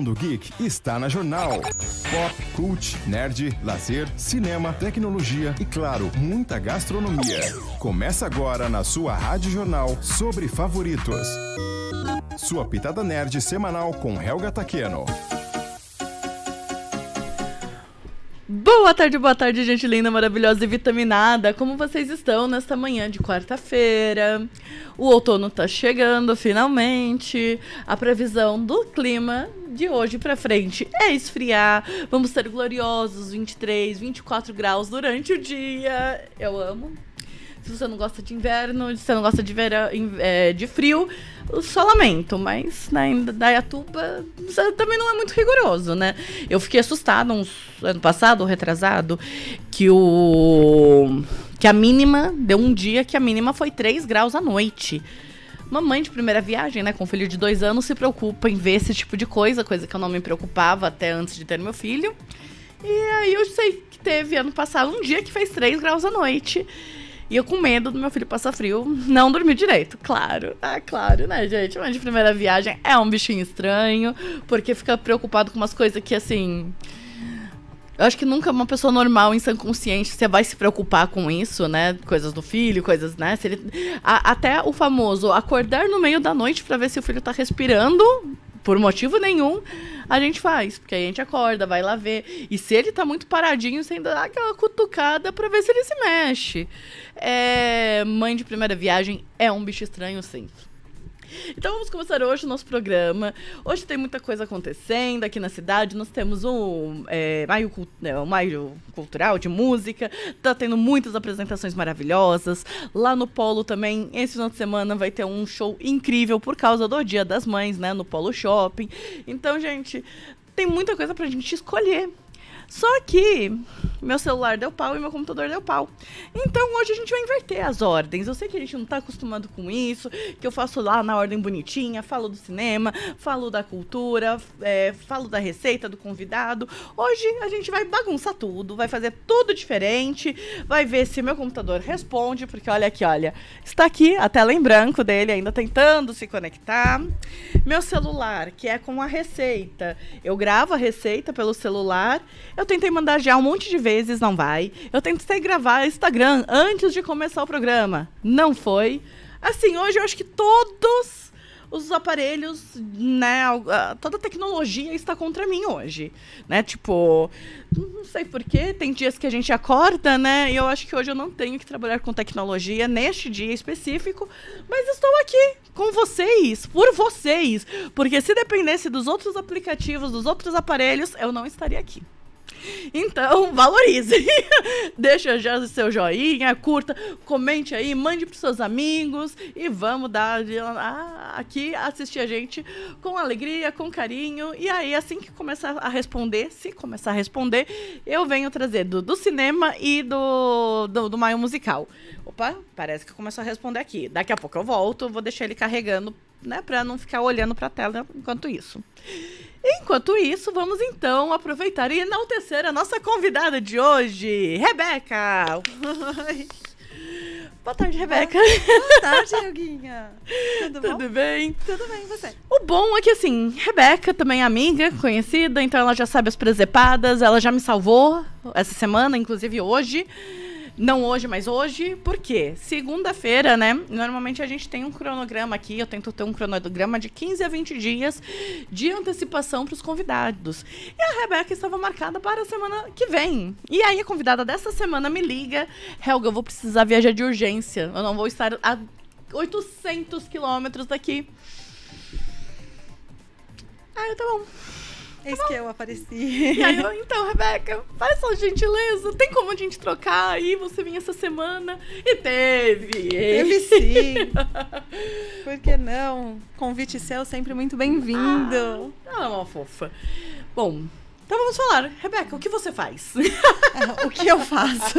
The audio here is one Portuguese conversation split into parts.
Mundo Geek está na Jornal. Pop, cult, nerd, lazer, cinema, tecnologia e, claro, muita gastronomia. Começa agora na sua Rádio Jornal sobre favoritos. Sua pitada nerd semanal com Helga Takeno. Boa tarde, gente linda, maravilhosa e vitaminada. Como vocês estão nesta manhã de quarta-feira? O outono tá chegando, finalmente. A previsão do clima de hoje pra frente é esfriar. Vamos ter gloriosos 23, 24 graus durante o dia. Eu amo. Se você não gosta de inverno, se você não gosta de frio, só lamento, mas né, em Dayatuba também não é muito rigoroso, né? Eu fiquei assustada ano passado, retrasado, que a mínima, deu um dia que a mínima foi 3 graus à noite. Mamãe de primeira viagem, né, com filho de 2 anos, se preocupa em ver esse tipo de coisa que eu não me preocupava até antes de ter meu filho. E aí eu sei que teve ano passado um dia que fez 3 graus à noite. E eu com medo do meu filho passar frio, não dormir direito, claro. Ah, claro, né, gente? Mas de primeira viagem é um bichinho estranho, porque fica preocupado com umas coisas que, assim... Eu acho que nunca uma pessoa normal, em sã consciente, você vai se preocupar com isso, né? Coisas do filho, coisas, né? Se ele... Até o famoso acordar no meio da noite pra ver se o filho tá respirando... Por motivo nenhum, a gente faz. Porque aí a gente acorda, vai lá ver. E se ele tá muito paradinho, você ainda dá aquela cutucada pra ver se ele se mexe. Mãe de primeira viagem é um bicho estranho, sim. Então vamos começar hoje o nosso programa. Hoje tem muita coisa acontecendo aqui na cidade. Nós temos um Maio Cultural de música. Tá tendo muitas apresentações maravilhosas. Lá no Polo também, esse final de semana vai ter um show incrível por causa do Dia das Mães, né? No Polo Shopping. Então, gente, tem muita coisa pra gente escolher. Só que meu celular deu pau e meu computador deu pau. Então hoje a gente vai inverter as ordens. Eu sei que a gente não tá acostumado com isso, que eu faço lá na ordem bonitinha, falo do cinema, falo da cultura, falo da receita, do convidado. Hoje a gente vai bagunçar tudo, vai fazer tudo diferente, vai ver se meu computador responde, porque olha aqui, olha, está aqui a tela em branco dele, ainda tentando se conectar. Meu celular, que é com a receita, eu gravo a receita pelo celular. Eu tentei mandar já um monte de vezes, não vai. Eu tentei gravar Instagram antes de começar o programa. Não foi. Assim, hoje eu acho que todos os aparelhos, né, toda a tecnologia está contra mim hoje, né, tipo, não sei porquê, tem dias que a gente acorda, né, e eu acho que hoje eu não tenho que trabalhar com tecnologia neste dia específico, mas estou aqui com vocês, por vocês, porque se dependesse dos outros aplicativos, dos outros aparelhos, eu não estaria aqui. Então, valorize. Deixa já o seu joinha, curta, comente aí, mande para os seus amigos e vamos dar aqui assistir a gente com alegria, com carinho. E aí, assim que começar a responder, se começar a responder, eu venho trazer do cinema e do Maio Musical. Opa, parece que começou a responder aqui. Daqui a pouco eu volto, vou deixar ele carregando, né, para não ficar olhando para a tela enquanto isso. Enquanto isso, vamos então aproveitar e enaltecer a nossa convidada de hoje, Rebeca. Boa tarde, Rebeca. Boa tarde, Helguinha. Tudo bom? Tudo bem? Tudo bem, e você? O bom é que, assim, Rebeca também é amiga, conhecida, então ela já sabe as presepadas, ela já me salvou essa semana, inclusive hoje. Não hoje, mas hoje. Por quê? Segunda-feira, né? Normalmente a gente tem um cronograma aqui. Eu tento ter um cronograma de 15 a 20 dias de antecipação para os convidados. E a Rebeca estava marcada para a semana que vem. E aí a convidada dessa semana me liga. Helga, eu vou precisar viajar de urgência. Eu não vou estar a 800 quilômetros daqui. Aí, tá bom. Eis que eu apareci. E aí eu, então, Rebeca, faz essa gentileza. Tem como a gente trocar aí? Você vinha essa semana. E teve. Teve sim. Por que não? Convite seu sempre muito bem-vindo. Ela é uma fofa. Bom, então vamos falar. Rebeca, o que você faz? O que eu faço?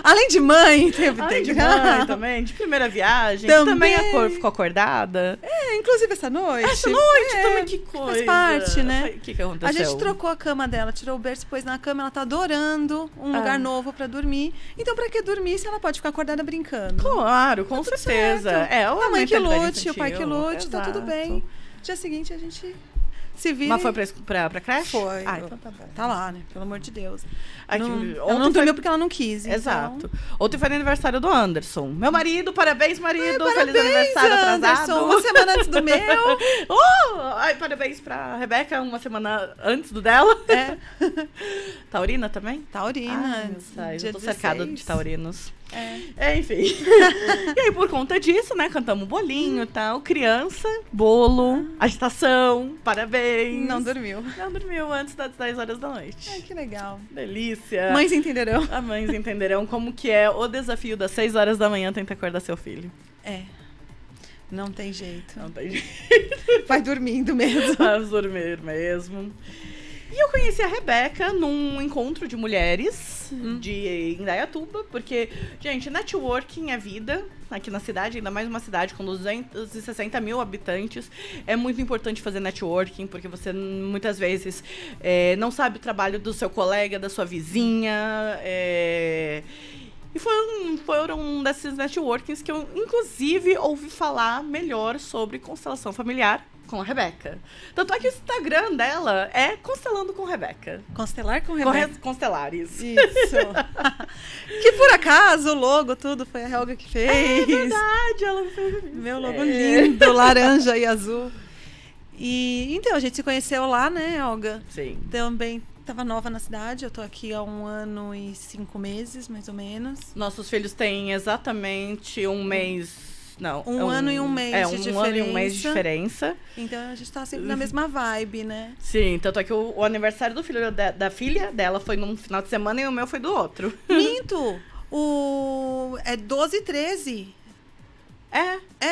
Além de mãe, Além de mãe também, de primeira viagem. Também ficou acordada. Inclusive essa noite. Essa noite também, que coisa. Faz parte, né? O que aconteceu? A gente trocou a cama dela, tirou o berço, pôs na cama, ela tá adorando um lugar novo pra dormir. Então pra que dormir se ela pode ficar acordada brincando? Claro, com certeza. A mãe que lute, o pai que lute, Exato. tá tudo bem. Dia seguinte a gente Se vira. Mas foi pra creche? Foi. Ah, então tá bom. Tá lá, né? Pelo amor de Deus. Aqui, Ela não dormiu porque ela não quis. Exato. Então... Ontem foi aniversário do Anderson. Meu marido, parabéns, marido. Ai, Feliz aniversário atrasado. Anderson, uma semana antes do meu. Ai, parabéns pra Rebeca, uma semana antes do dela. É. Taurina também? Taurina. Ai, meu sai, dia eu tô cercada 16. de taurinos. É. Enfim. E aí, por conta disso, né, cantamos bolinho e tal. Criança, bolo, agitação, parabéns. Não dormiu. Não dormiu antes das 10 horas da noite. Ai, que legal. Delícia. Mães entenderão. As mães entenderão como que é o desafio das 6 horas da manhã tentar acordar seu filho. É. Não tem jeito. Não tem jeito. Vai dormindo mesmo. Vai dormir mesmo. E eu conheci a Rebeca num encontro de mulheres de Indaiatuba, porque, gente, networking é vida aqui na cidade, ainda mais uma cidade com 260 mil habitantes. É muito importante fazer networking, porque você muitas vezes não sabe o trabalho do seu colega, da sua vizinha. E foram um desses networkings que eu, inclusive, ouvi falar melhor sobre constelação familiar com a Rebeca. Tanto é que o Instagram dela é Constelando com Rebeca. Constelar com Rebeca. Constelares. Isso. Que por acaso o logo, tudo foi a Helga que fez. É verdade, ela fez. Meu logo lindo, laranja e azul. E então, a gente se conheceu lá, né, Helga? Sim. Também tava nova na cidade, eu tô aqui há 1 ano e 5 meses, mais ou menos. Nossos filhos têm exatamente um mês. Não. Um ano e um mês de diferença. Um ano e um mês de diferença. Então a gente tá sempre na mesma vibe, né? Sim, tanto é que o aniversário do filho da filha dela foi num final de semana e o meu foi do outro. Minto! É 12 e 13.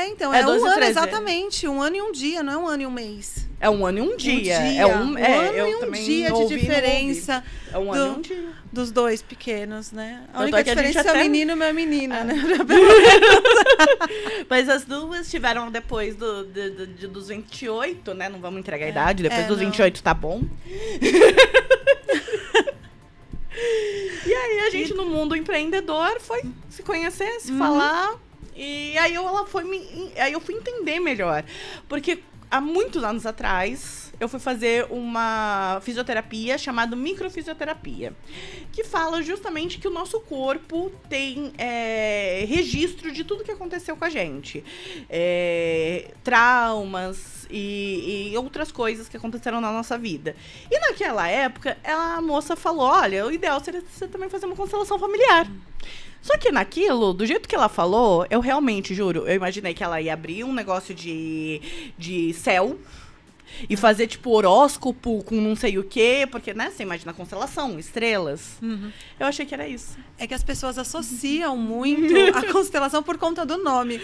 Então, É é 12 um e ano 13. exatamente, 1 ano e um dia, não é 1 ano e um mês. É 1 ano e um dia. Um ano e um dia de diferença. É 1 ano e um dia. Dos dois pequenos, né? A Tanto única é que a gente diferença é o até- menino e minha menina, né? Mas as duas tiveram depois dos 28, né? Não vamos entregar a idade. Depois dos não. 28 tá bom. E aí a gente no mundo empreendedor foi se conhecer, se falar. E aí aí eu fui entender melhor. Porque há muitos anos atrás eu fui fazer uma fisioterapia chamada microfisioterapia, que fala justamente que o nosso corpo tem registro de tudo que aconteceu com a gente. Traumas e outras coisas que aconteceram na nossa vida. E naquela época, a moça falou, olha, o ideal seria você também fazer uma constelação familiar. Só que naquilo, do jeito que ela falou, eu realmente, juro, eu imaginei que ela ia abrir um negócio de céu e fazer, tipo, horóscopo com não sei o quê, porque, né, você imagina a constelação, estrelas. Eu achei que era isso. É que as pessoas associam muito a constelação por conta do nome.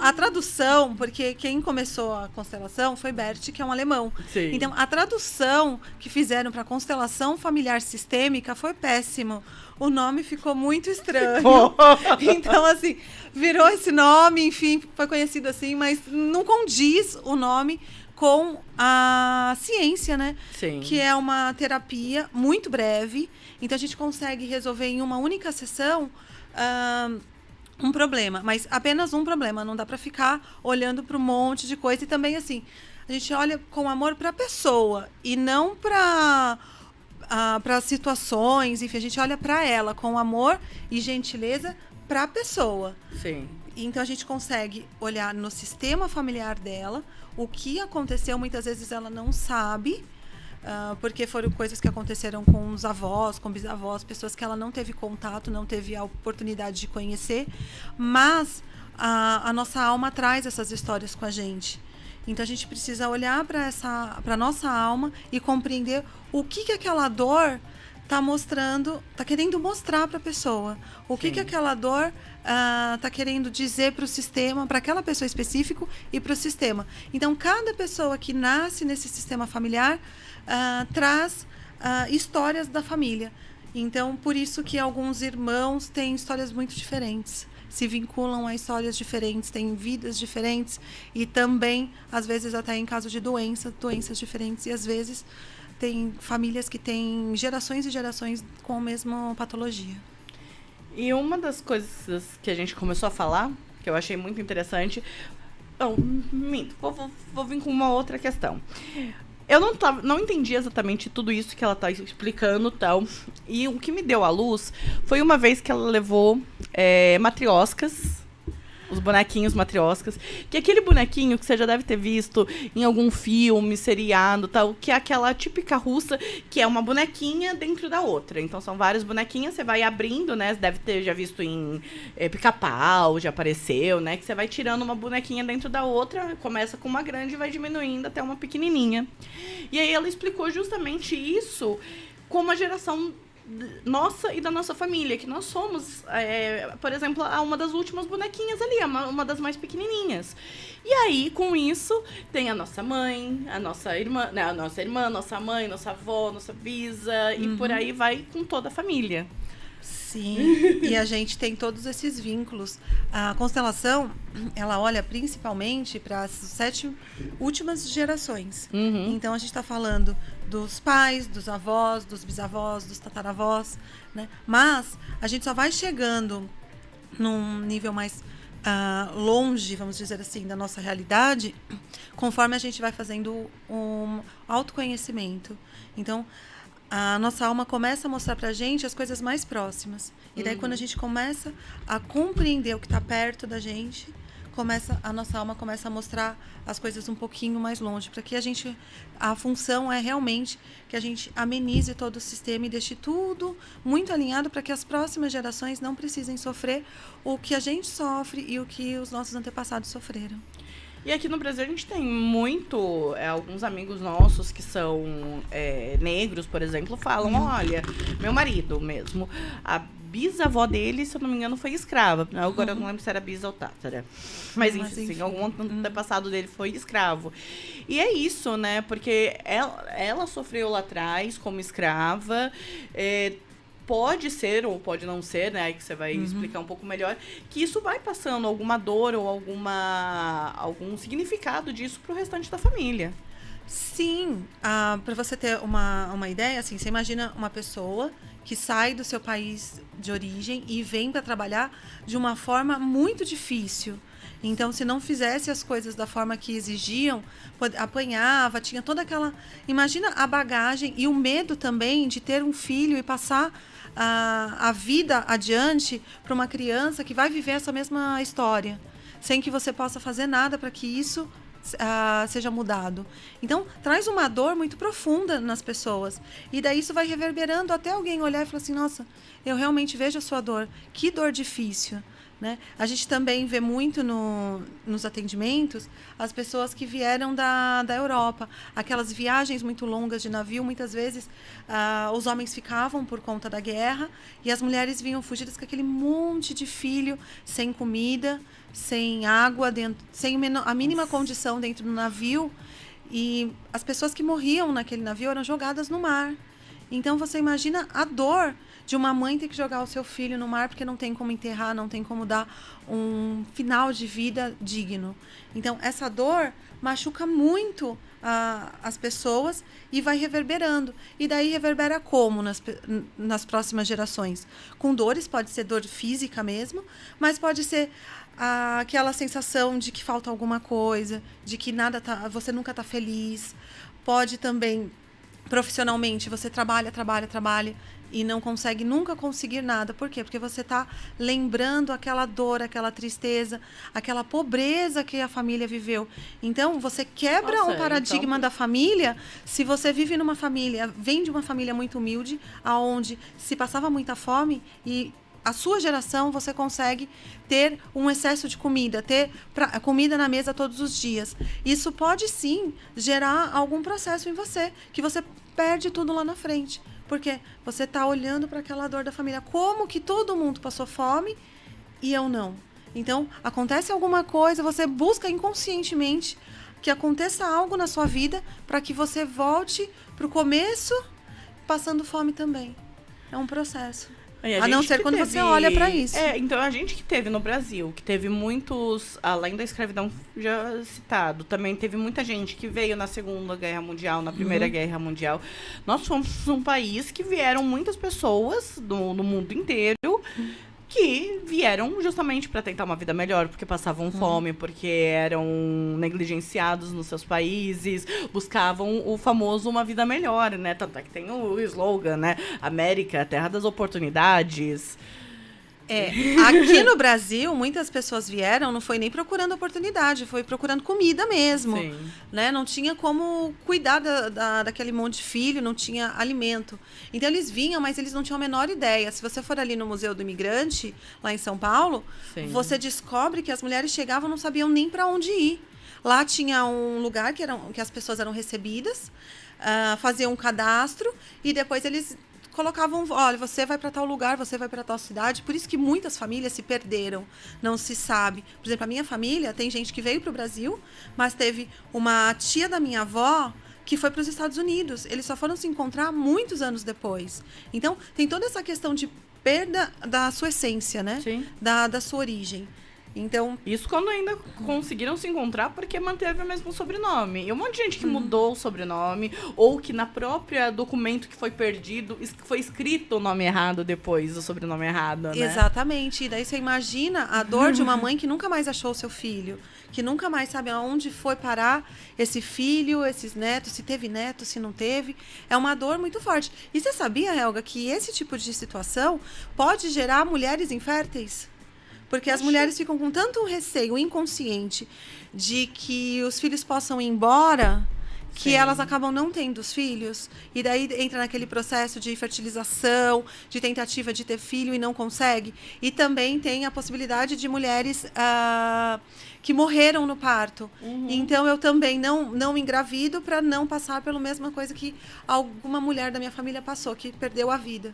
A tradução, porque quem começou a constelação foi Bert, que é um alemão. Sim. Então, a tradução que fizeram para constelação familiar sistêmica foi péssimo. O nome ficou muito estranho. Então, assim, virou esse nome, enfim, foi conhecido assim, mas não condiz o nome com a ciência, né? Sim. Que é uma terapia muito breve. Então, a gente consegue resolver em uma única sessão um problema. Mas apenas um problema. Não dá para ficar olhando para um monte de coisa. E também, assim, a gente olha com amor para a pessoa e não para situações. Enfim, a gente olha para ela com amor e gentileza para a pessoa. Sim. Então, a gente consegue olhar no sistema familiar dela, o que aconteceu, muitas vezes ela não sabe, porque foram coisas que aconteceram com os avós, com bisavós, pessoas que ela não teve contato, não teve a oportunidade de conhecer, mas a nossa alma traz essas histórias com a gente. Então, a gente precisa olhar para a nossa alma e compreender o que aquela dor está mostrando, está querendo mostrar para a pessoa. O que aquela dor está querendo dizer para o sistema, para aquela pessoa específica e para o sistema. Então, cada pessoa que nasce nesse sistema familiar traz histórias da família. Então, por isso que alguns irmãos têm histórias muito diferentes. Se vinculam a histórias diferentes, têm vidas diferentes e também, às vezes, até em caso de doenças diferentes. E, às vezes, tem famílias que têm gerações e gerações com a mesma patologia. E uma das coisas que a gente começou a falar, que eu achei muito interessante... Minto, vou vir com uma outra questão. Eu não entendi exatamente tudo isso que ela tá explicando e tal. E o que me deu à luz foi uma vez que ela levou matrioscas, os bonequinhos matrioscas, que é aquele bonequinho que você já deve ter visto em algum filme, seriado, tal, que é aquela típica russa, que é uma bonequinha dentro da outra. Então são várias bonequinhas, você vai abrindo, né? Você deve ter já visto em Pica-Pau, já apareceu, né? Que você vai tirando uma bonequinha dentro da outra, começa com uma grande e vai diminuindo até uma pequenininha. E aí ela explicou justamente isso como a geração nossa e da nossa família, que nós somos, por exemplo, uma das últimas bonequinhas ali, uma das mais pequenininhas. E aí, com isso, tem a nossa mãe, a nossa irmã, né, nossa mãe, nossa avó, nossa bisa, e por aí vai com toda a família. Sim, e a gente tem todos esses vínculos. A constelação, ela olha principalmente para as 7 últimas gerações. Então, a gente está falando dos pais, dos avós, dos bisavós, dos tataravós, né? Mas a gente só vai chegando num nível mais longe, vamos dizer assim, da nossa realidade, conforme a gente vai fazendo um autoconhecimento. Então, a nossa alma começa a mostrar pra gente as coisas mais próximas. E daí, quando a gente começa a compreender o que está perto da gente, a nossa alma começa a mostrar as coisas um pouquinho mais longe, para que a função é realmente que a gente amenize todo o sistema e deixe tudo muito alinhado para que as próximas gerações não precisem sofrer o que a gente sofre e o que os nossos antepassados sofreram. E aqui no Brasil a gente tem alguns amigos nossos que são negros, por exemplo, falam, olha, meu marido mesmo, a bisavó dele, se eu não me engano, foi escrava. Agora eu não lembro se era bisa ou tátara. Mas enfim, algum antepassado dele foi escravo. E é isso, né? Porque ela sofreu lá atrás como escrava, pode ser ou pode não ser, né? Aí que você vai explicar um pouco melhor, que isso vai passando alguma dor ou algum significado disso pro restante da família. Sim, para você ter uma ideia, assim, você imagina uma pessoa que sai do seu país de origem e vem para trabalhar de uma forma muito difícil. Então, se não fizesse as coisas da forma que exigiam, apanhava, tinha toda aquela... Imagina a bagagem e o medo também de ter um filho e passar a vida adiante para uma criança que vai viver essa mesma história, sem que você possa fazer nada para que isso seja mudado. Então, traz uma dor muito profunda nas pessoas. E daí isso vai reverberando até alguém olhar e falar assim, nossa, eu realmente vejo a sua dor. Que dor difícil. Né? A gente também vê muito nos atendimentos as pessoas que vieram da Europa. Aquelas viagens muito longas de navio, muitas vezes os homens ficavam por conta da guerra e as mulheres vinham fugidas com aquele monte de filho, sem comida, sem água, sem a mínima condição dentro do navio. E as pessoas que morriam naquele navio eram jogadas no mar. Então, você imagina a dor de uma mãe ter que jogar o seu filho no mar porque não tem como enterrar, não tem como dar um final de vida digno. Então, essa dor machuca muito as pessoas e vai reverberando. E daí reverbera como nas próximas gerações? Com dores, pode ser dor física mesmo, mas pode ser aquela sensação de que falta alguma coisa, de que você nunca está feliz. Pode também, profissionalmente, você trabalha e não consegue nunca conseguir nada. Por quê? Porque você está lembrando aquela dor, aquela tristeza, aquela pobreza que a família viveu. Então, você quebra o paradigma da família se você vive numa família, vem de uma família muito humilde, aonde se passava muita fome e a sua geração, você consegue ter um excesso de comida, ter comida na mesa todos os dias. Isso pode, sim, gerar algum processo em você, que você perde tudo lá na frente. Porque você está olhando para aquela dor da família. Como que todo mundo passou fome e eu não? Então, acontece alguma coisa, você busca inconscientemente que aconteça algo na sua vida para que você volte para o começo passando fome também. É um processo. A não ser quando você olha para isso. Então, a gente que teve no Brasil, que teve muitos, além da escravidão já citado, também teve muita gente que veio na Segunda Guerra Mundial, na Primeira Guerra Mundial. Nós fomos um país que vieram muitas pessoas no mundo inteiro que vieram justamente para tentar uma vida melhor, porque passavam fome, porque eram negligenciados nos seus países, buscavam o famoso uma vida melhor, né? Tanto é que tem o slogan, né? América, terra das oportunidades. Aqui no Brasil, muitas pessoas vieram, não foi nem procurando oportunidade, foi procurando comida mesmo, né? Não tinha como cuidar daquele monte de filho, não tinha alimento. Então eles vinham, mas eles não tinham a menor ideia. Se você for ali no Museu do Imigrante, lá em São Paulo, você descobre que as mulheres chegavam e não sabiam nem para onde ir. Lá tinha um lugar que as pessoas eram recebidas, faziam um cadastro e depois eles colocavam, olha, você vai para tal lugar, você vai para tal cidade. Por isso que muitas famílias se perderam, não se sabe. Por exemplo, a minha família, tem gente que veio para o Brasil, mas teve uma tia da minha avó que foi para os Estados Unidos. Eles só foram se encontrar muitos anos depois. Então, tem toda essa questão de perda da sua essência, né? Sim. Da sua origem. Então, isso quando ainda conseguiram se encontrar porque manteve o mesmo sobrenome. E um monte de gente que mudou o sobrenome, ou que na própria documento que foi perdido, foi escrito o nome errado depois, o sobrenome errado, né? Exatamente. E daí você imagina a dor de uma mãe que nunca mais achou o seu filho, que nunca mais sabe aonde foi parar esse filho, esses netos, se teve neto, se não teve. É uma dor muito forte. E você sabia, Helga, que esse tipo de situação pode gerar mulheres inférteis? Porque as mulheres ficam com tanto receio inconsciente de que os filhos possam ir embora, que elas acabam não tendo os filhos. E daí entra naquele processo de fertilização, de tentativa de ter filho e não consegue. E também tem a possibilidade de mulheres que morreram no parto. Então, eu também não engravido para não passar pela mesma coisa que alguma mulher da minha família passou, que perdeu a vida.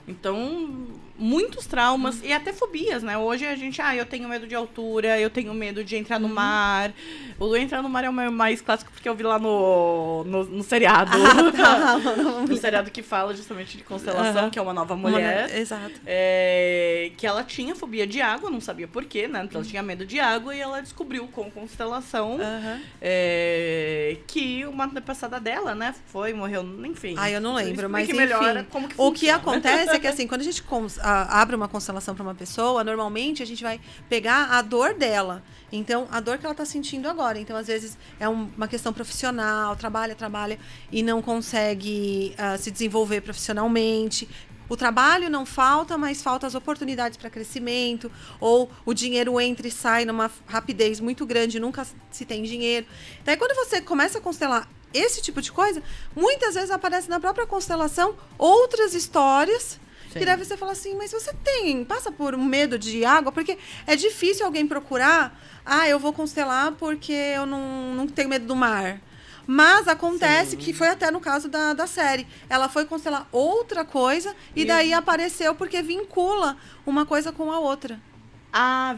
Então, muitos traumas e até fobias, né? Hoje a gente, eu tenho medo de altura, eu tenho medo de entrar no mar. O entrar no mar é o meu mais clássico porque eu vi lá no seriado. No seriado que fala justamente de constelação, que é uma nova mulher. Exato. Que ela tinha fobia de água, não sabia por quê, né? Ela tinha medo de água e ela descobriu com constelação que uma antepassada dela, né? Morreu, enfim. Eu não lembro, mas enfim. Melhor como que o que acontece é que, assim, quando a gente abre uma constelação para uma pessoa, normalmente a gente vai pegar a dor dela. Então, a dor que ela está sentindo agora. Então, às vezes, é uma questão profissional, trabalha e não consegue se desenvolver profissionalmente. O trabalho não falta, mas faltam as oportunidades para crescimento, ou o dinheiro entra e sai numa rapidez muito grande, nunca se tem dinheiro. Daí, quando você começa a constelar esse tipo de coisa, muitas vezes aparece na própria constelação outras histórias que deve você falar assim, mas você passa por um medo de água, porque é difícil alguém procurar, eu vou constelar porque eu não tenho medo do mar. Mas acontece que foi até no caso da série. Ela foi constelar outra coisa e daí apareceu porque vincula uma coisa com a outra.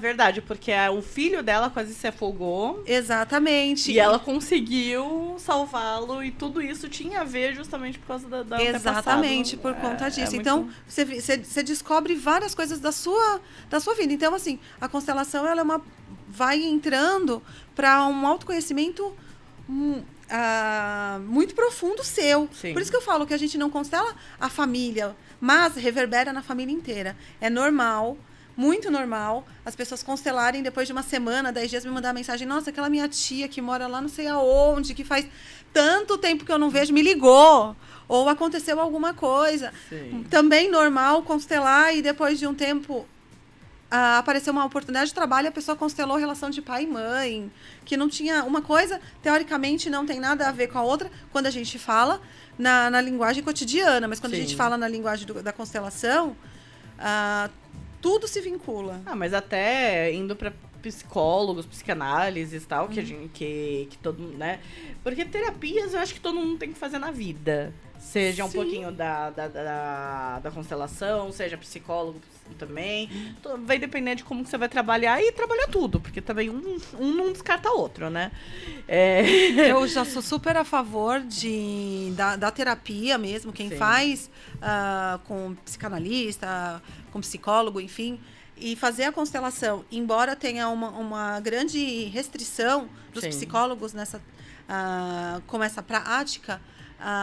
Verdade, porque o filho dela quase se afogou. Exatamente. E ela conseguiu salvá-lo e tudo isso tinha a ver justamente por causa da Exatamente, por conta disso. Então, você descobre várias coisas da sua vida. Então, assim, a constelação ela vai entrando para um autoconhecimento muito profundo seu. Sim. Por isso que eu falo que a gente não constela a família, mas reverbera na família inteira. É normal, muito normal, as pessoas constelarem depois de uma semana, 10 dias, me mandar mensagem, nossa, aquela minha tia que mora lá não sei aonde, que faz tanto tempo que eu não vejo, me ligou, ou aconteceu alguma coisa. Sim. Também normal constelar e depois de um tempo apareceu uma oportunidade de trabalho, a pessoa constelou relação de pai e mãe, que não tinha uma coisa, teoricamente não tem nada a ver com a outra, quando a gente fala na linguagem cotidiana, mas quando a gente fala na linguagem da constelação, tudo se vincula. Mas até indo para psicólogos, psicanálises e tal, que todo mundo, né? Porque terapias eu acho que todo mundo tem que fazer na vida. Seja um pouquinho da constelação, seja psicólogo também. Vai depender de como que você vai trabalhar e trabalhar tudo, porque também um não descarta o outro, né? Eu já sou super a favor da terapia mesmo, quem faz com psicanalista, com psicólogo, enfim, e fazer a constelação, embora tenha uma grande restrição dos psicólogos com essa prática,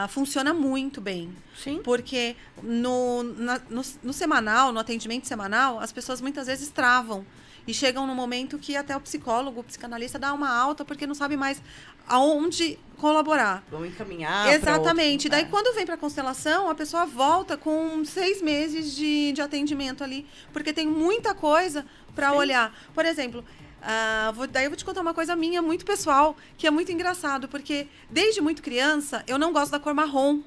funciona muito bem. Sim. Porque no semanal, no atendimento semanal, as pessoas muitas vezes travam. E chegam no momento que até o psicólogo, o psicanalista dá uma alta porque não sabe mais aonde colaborar. Vão encaminhar. Exatamente. Pra Daí, quando vem para a constelação, a pessoa volta com 6 meses de atendimento ali, porque tem muita coisa para olhar. Por exemplo, daí eu vou te contar uma coisa minha, muito pessoal, que é muito engraçado, porque desde muito criança, eu não gosto da cor marrom.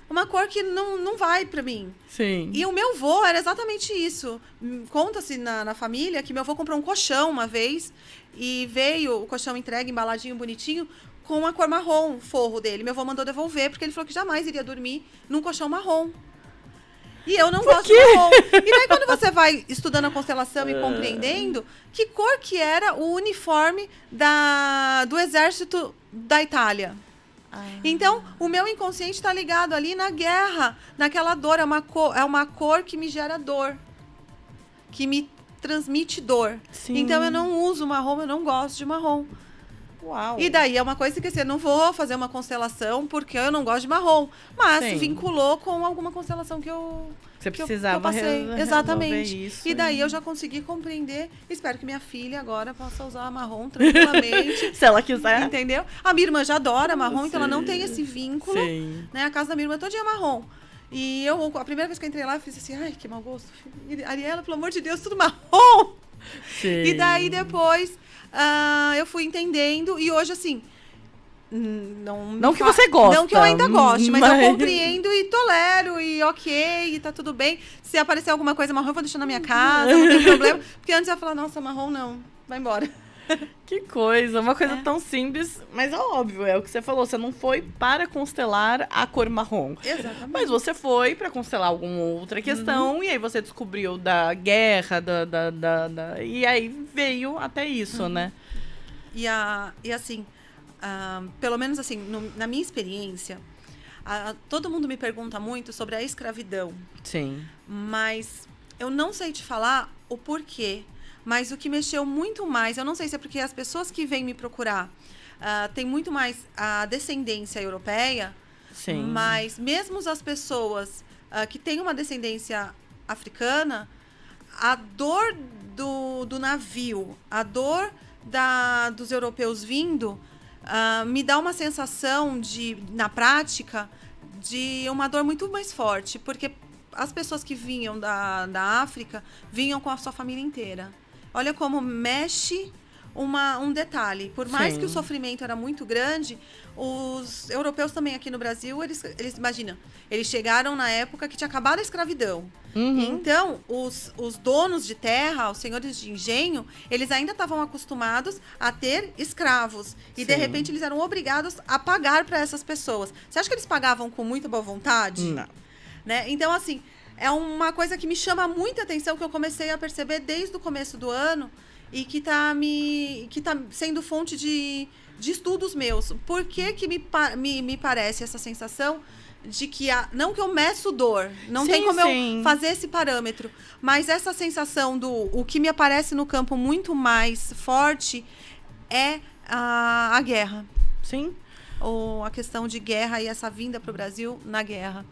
Uma cor que não vai para mim. Sim. E o meu avô era exatamente isso. Conta-se na família que meu avô comprou um colchão uma vez e veio o colchão entregue, embaladinho, bonitinho, com a cor marrom, o forro dele. Meu avô mandou devolver porque ele falou que jamais iria dormir num colchão marrom. E eu não gosto de marrom. E daí quando você vai estudando a constelação e compreendendo, que cor que era o uniforme do exército da Itália? Então, o meu inconsciente está ligado ali na guerra, naquela dor. É uma cor que me gera dor, que me transmite dor. Sim. Então, eu não uso marrom, eu não gosto de marrom. Uau. E daí é uma coisa que assim, eu não vou fazer uma constelação porque eu não gosto de marrom. Mas Sim. vinculou com alguma constelação que Você precisava que eu passei. Exatamente. Isso, e daí eu já consegui compreender. Espero que minha filha agora possa usar marrom tranquilamente. Se ela quiser. Entendeu? A minha irmã já adora marrom, então ela não tem esse vínculo. Sim. Né? A casa da minha irmã todinha é marrom. E a primeira vez que eu entrei lá, eu fiz assim, ai, que mau gosto. E Ariela, pelo amor de Deus, tudo marrom. Sim. E daí depois eu fui entendendo. E hoje, assim, não que você gosta. Não que eu ainda goste, mas eu compreendo e tolero e ok, e tá tudo bem. Se aparecer alguma coisa marrom, eu vou deixar na minha casa, não tem problema. Porque antes eu ia falar, nossa, marrom não, vai embora. Que coisa, uma coisa tão simples, mas é óbvio, é o que você falou, você não foi para constelar a cor marrom. Exatamente. Mas você foi para constelar alguma outra questão, e aí você descobriu da guerra, e aí veio até isso, né? E assim, pelo menos assim, na minha experiência, todo mundo me pergunta muito sobre a escravidão. Sim. Mas eu não sei te falar o porquê. Mas o que mexeu muito mais, eu não sei se é porque as pessoas que vêm me procurar têm muito mais a descendência europeia. Sim. Mas mesmo as pessoas que têm uma descendência africana, a dor do navio, a dor dos europeus vindo, me dá uma sensação na prática, de uma dor muito mais forte. Porque as pessoas que vinham da África vinham com a sua família inteira. Olha como mexe um detalhe. Por mais que o sofrimento era muito grande, os europeus também aqui no Brasil, eles imaginam, eles chegaram na época que tinha acabado a escravidão. Uhum. Então, os donos de terra, os senhores de engenho, eles ainda estavam acostumados a ter escravos. E, de repente, eles eram obrigados a pagar para essas pessoas. Você acha que eles pagavam com muita boa vontade? Não. Né? Então, assim, é uma coisa que me chama muita atenção, que eu comecei a perceber desde o começo do ano e que tá sendo fonte de estudos meus. Por que me parece essa sensação de que não que eu meço dor, não tem como eu fazer esse parâmetro, mas essa sensação o que me aparece no campo muito mais forte é a guerra. Sim. Ou a questão de guerra e essa vinda para o Brasil na guerra.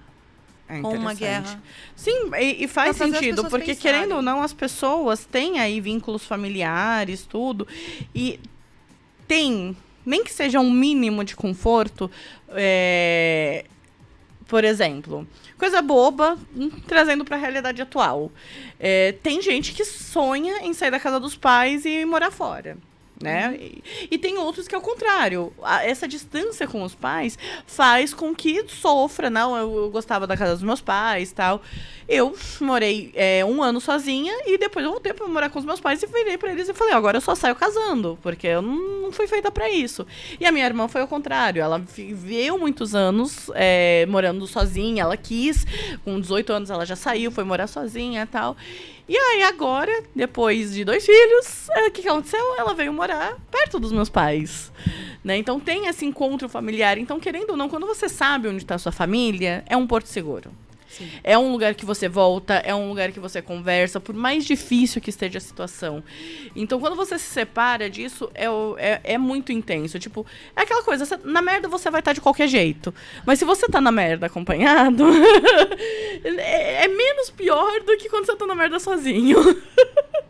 Com uma guerra. Sim, e faz sentido, porque pensarem. Querendo ou não, as pessoas têm aí vínculos familiares, tudo, e tem, nem que seja um mínimo de conforto, por exemplo, coisa boba, trazendo para a realidade atual. Tem gente que sonha em sair da casa dos pais e morar fora. Né? E tem outros que é o contrário. Essa distância com os pais faz com que sofra. Não, eu gostava da casa dos meus pais, tal. Eu morei 1 ano sozinha e depois eu voltei para morar com os meus pais e virei para eles e falei, agora eu só saio casando, porque eu não fui feita para isso. E a minha irmã foi ao contrário. Ela viveu muitos anos morando sozinha. Ela quis, com 18 anos ela já saiu, foi morar sozinha e tal. E aí agora, depois de 2 filhos, o que aconteceu? Ela veio morar perto dos meus pais. Né? Então tem esse encontro familiar. Então, querendo ou não, quando você sabe onde está a sua família, é um porto seguro. Sim. É um lugar que você volta, é um lugar que você conversa, por mais difícil que esteja a situação. Então, quando você se separa disso, é muito intenso. Tipo, é aquela coisa, na merda você vai estar de qualquer jeito. Mas se você tá na merda acompanhado, é menos pior do que quando você tá na merda sozinho.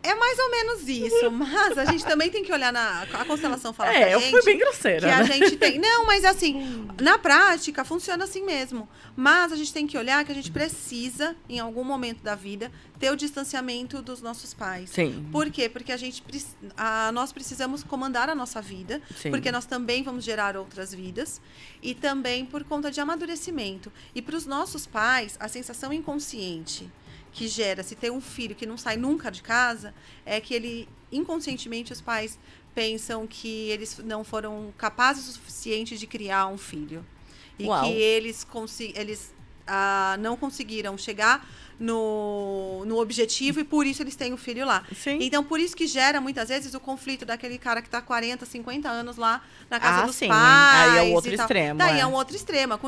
É mais ou menos isso, mas a gente também tem que olhar a constelação fala pra gente. Eu fui bem grosseira, que né? a gente tem. Não, mas assim, na prática funciona assim mesmo. Mas a gente tem que olhar que a gente precisa, em algum momento da vida, ter o distanciamento dos nossos pais. Sim. Por quê? Porque nós precisamos comandar a nossa vida, Sim. porque nós também vamos gerar outras vidas, e também por conta de amadurecimento. E para os nossos pais, a sensação inconsciente que gera se ter um filho que não sai nunca de casa é que inconscientemente os pais pensam que eles não foram capazes o suficiente de criar um filho. E Uau. que eles não conseguiram chegar no objetivo e por isso eles têm o filho lá. Sim. Então, por isso que gera muitas vezes o conflito daquele cara que está 40, 50 anos lá na casa dos sim. pais. Aí é o outro extremo. Daí é um outro extremo.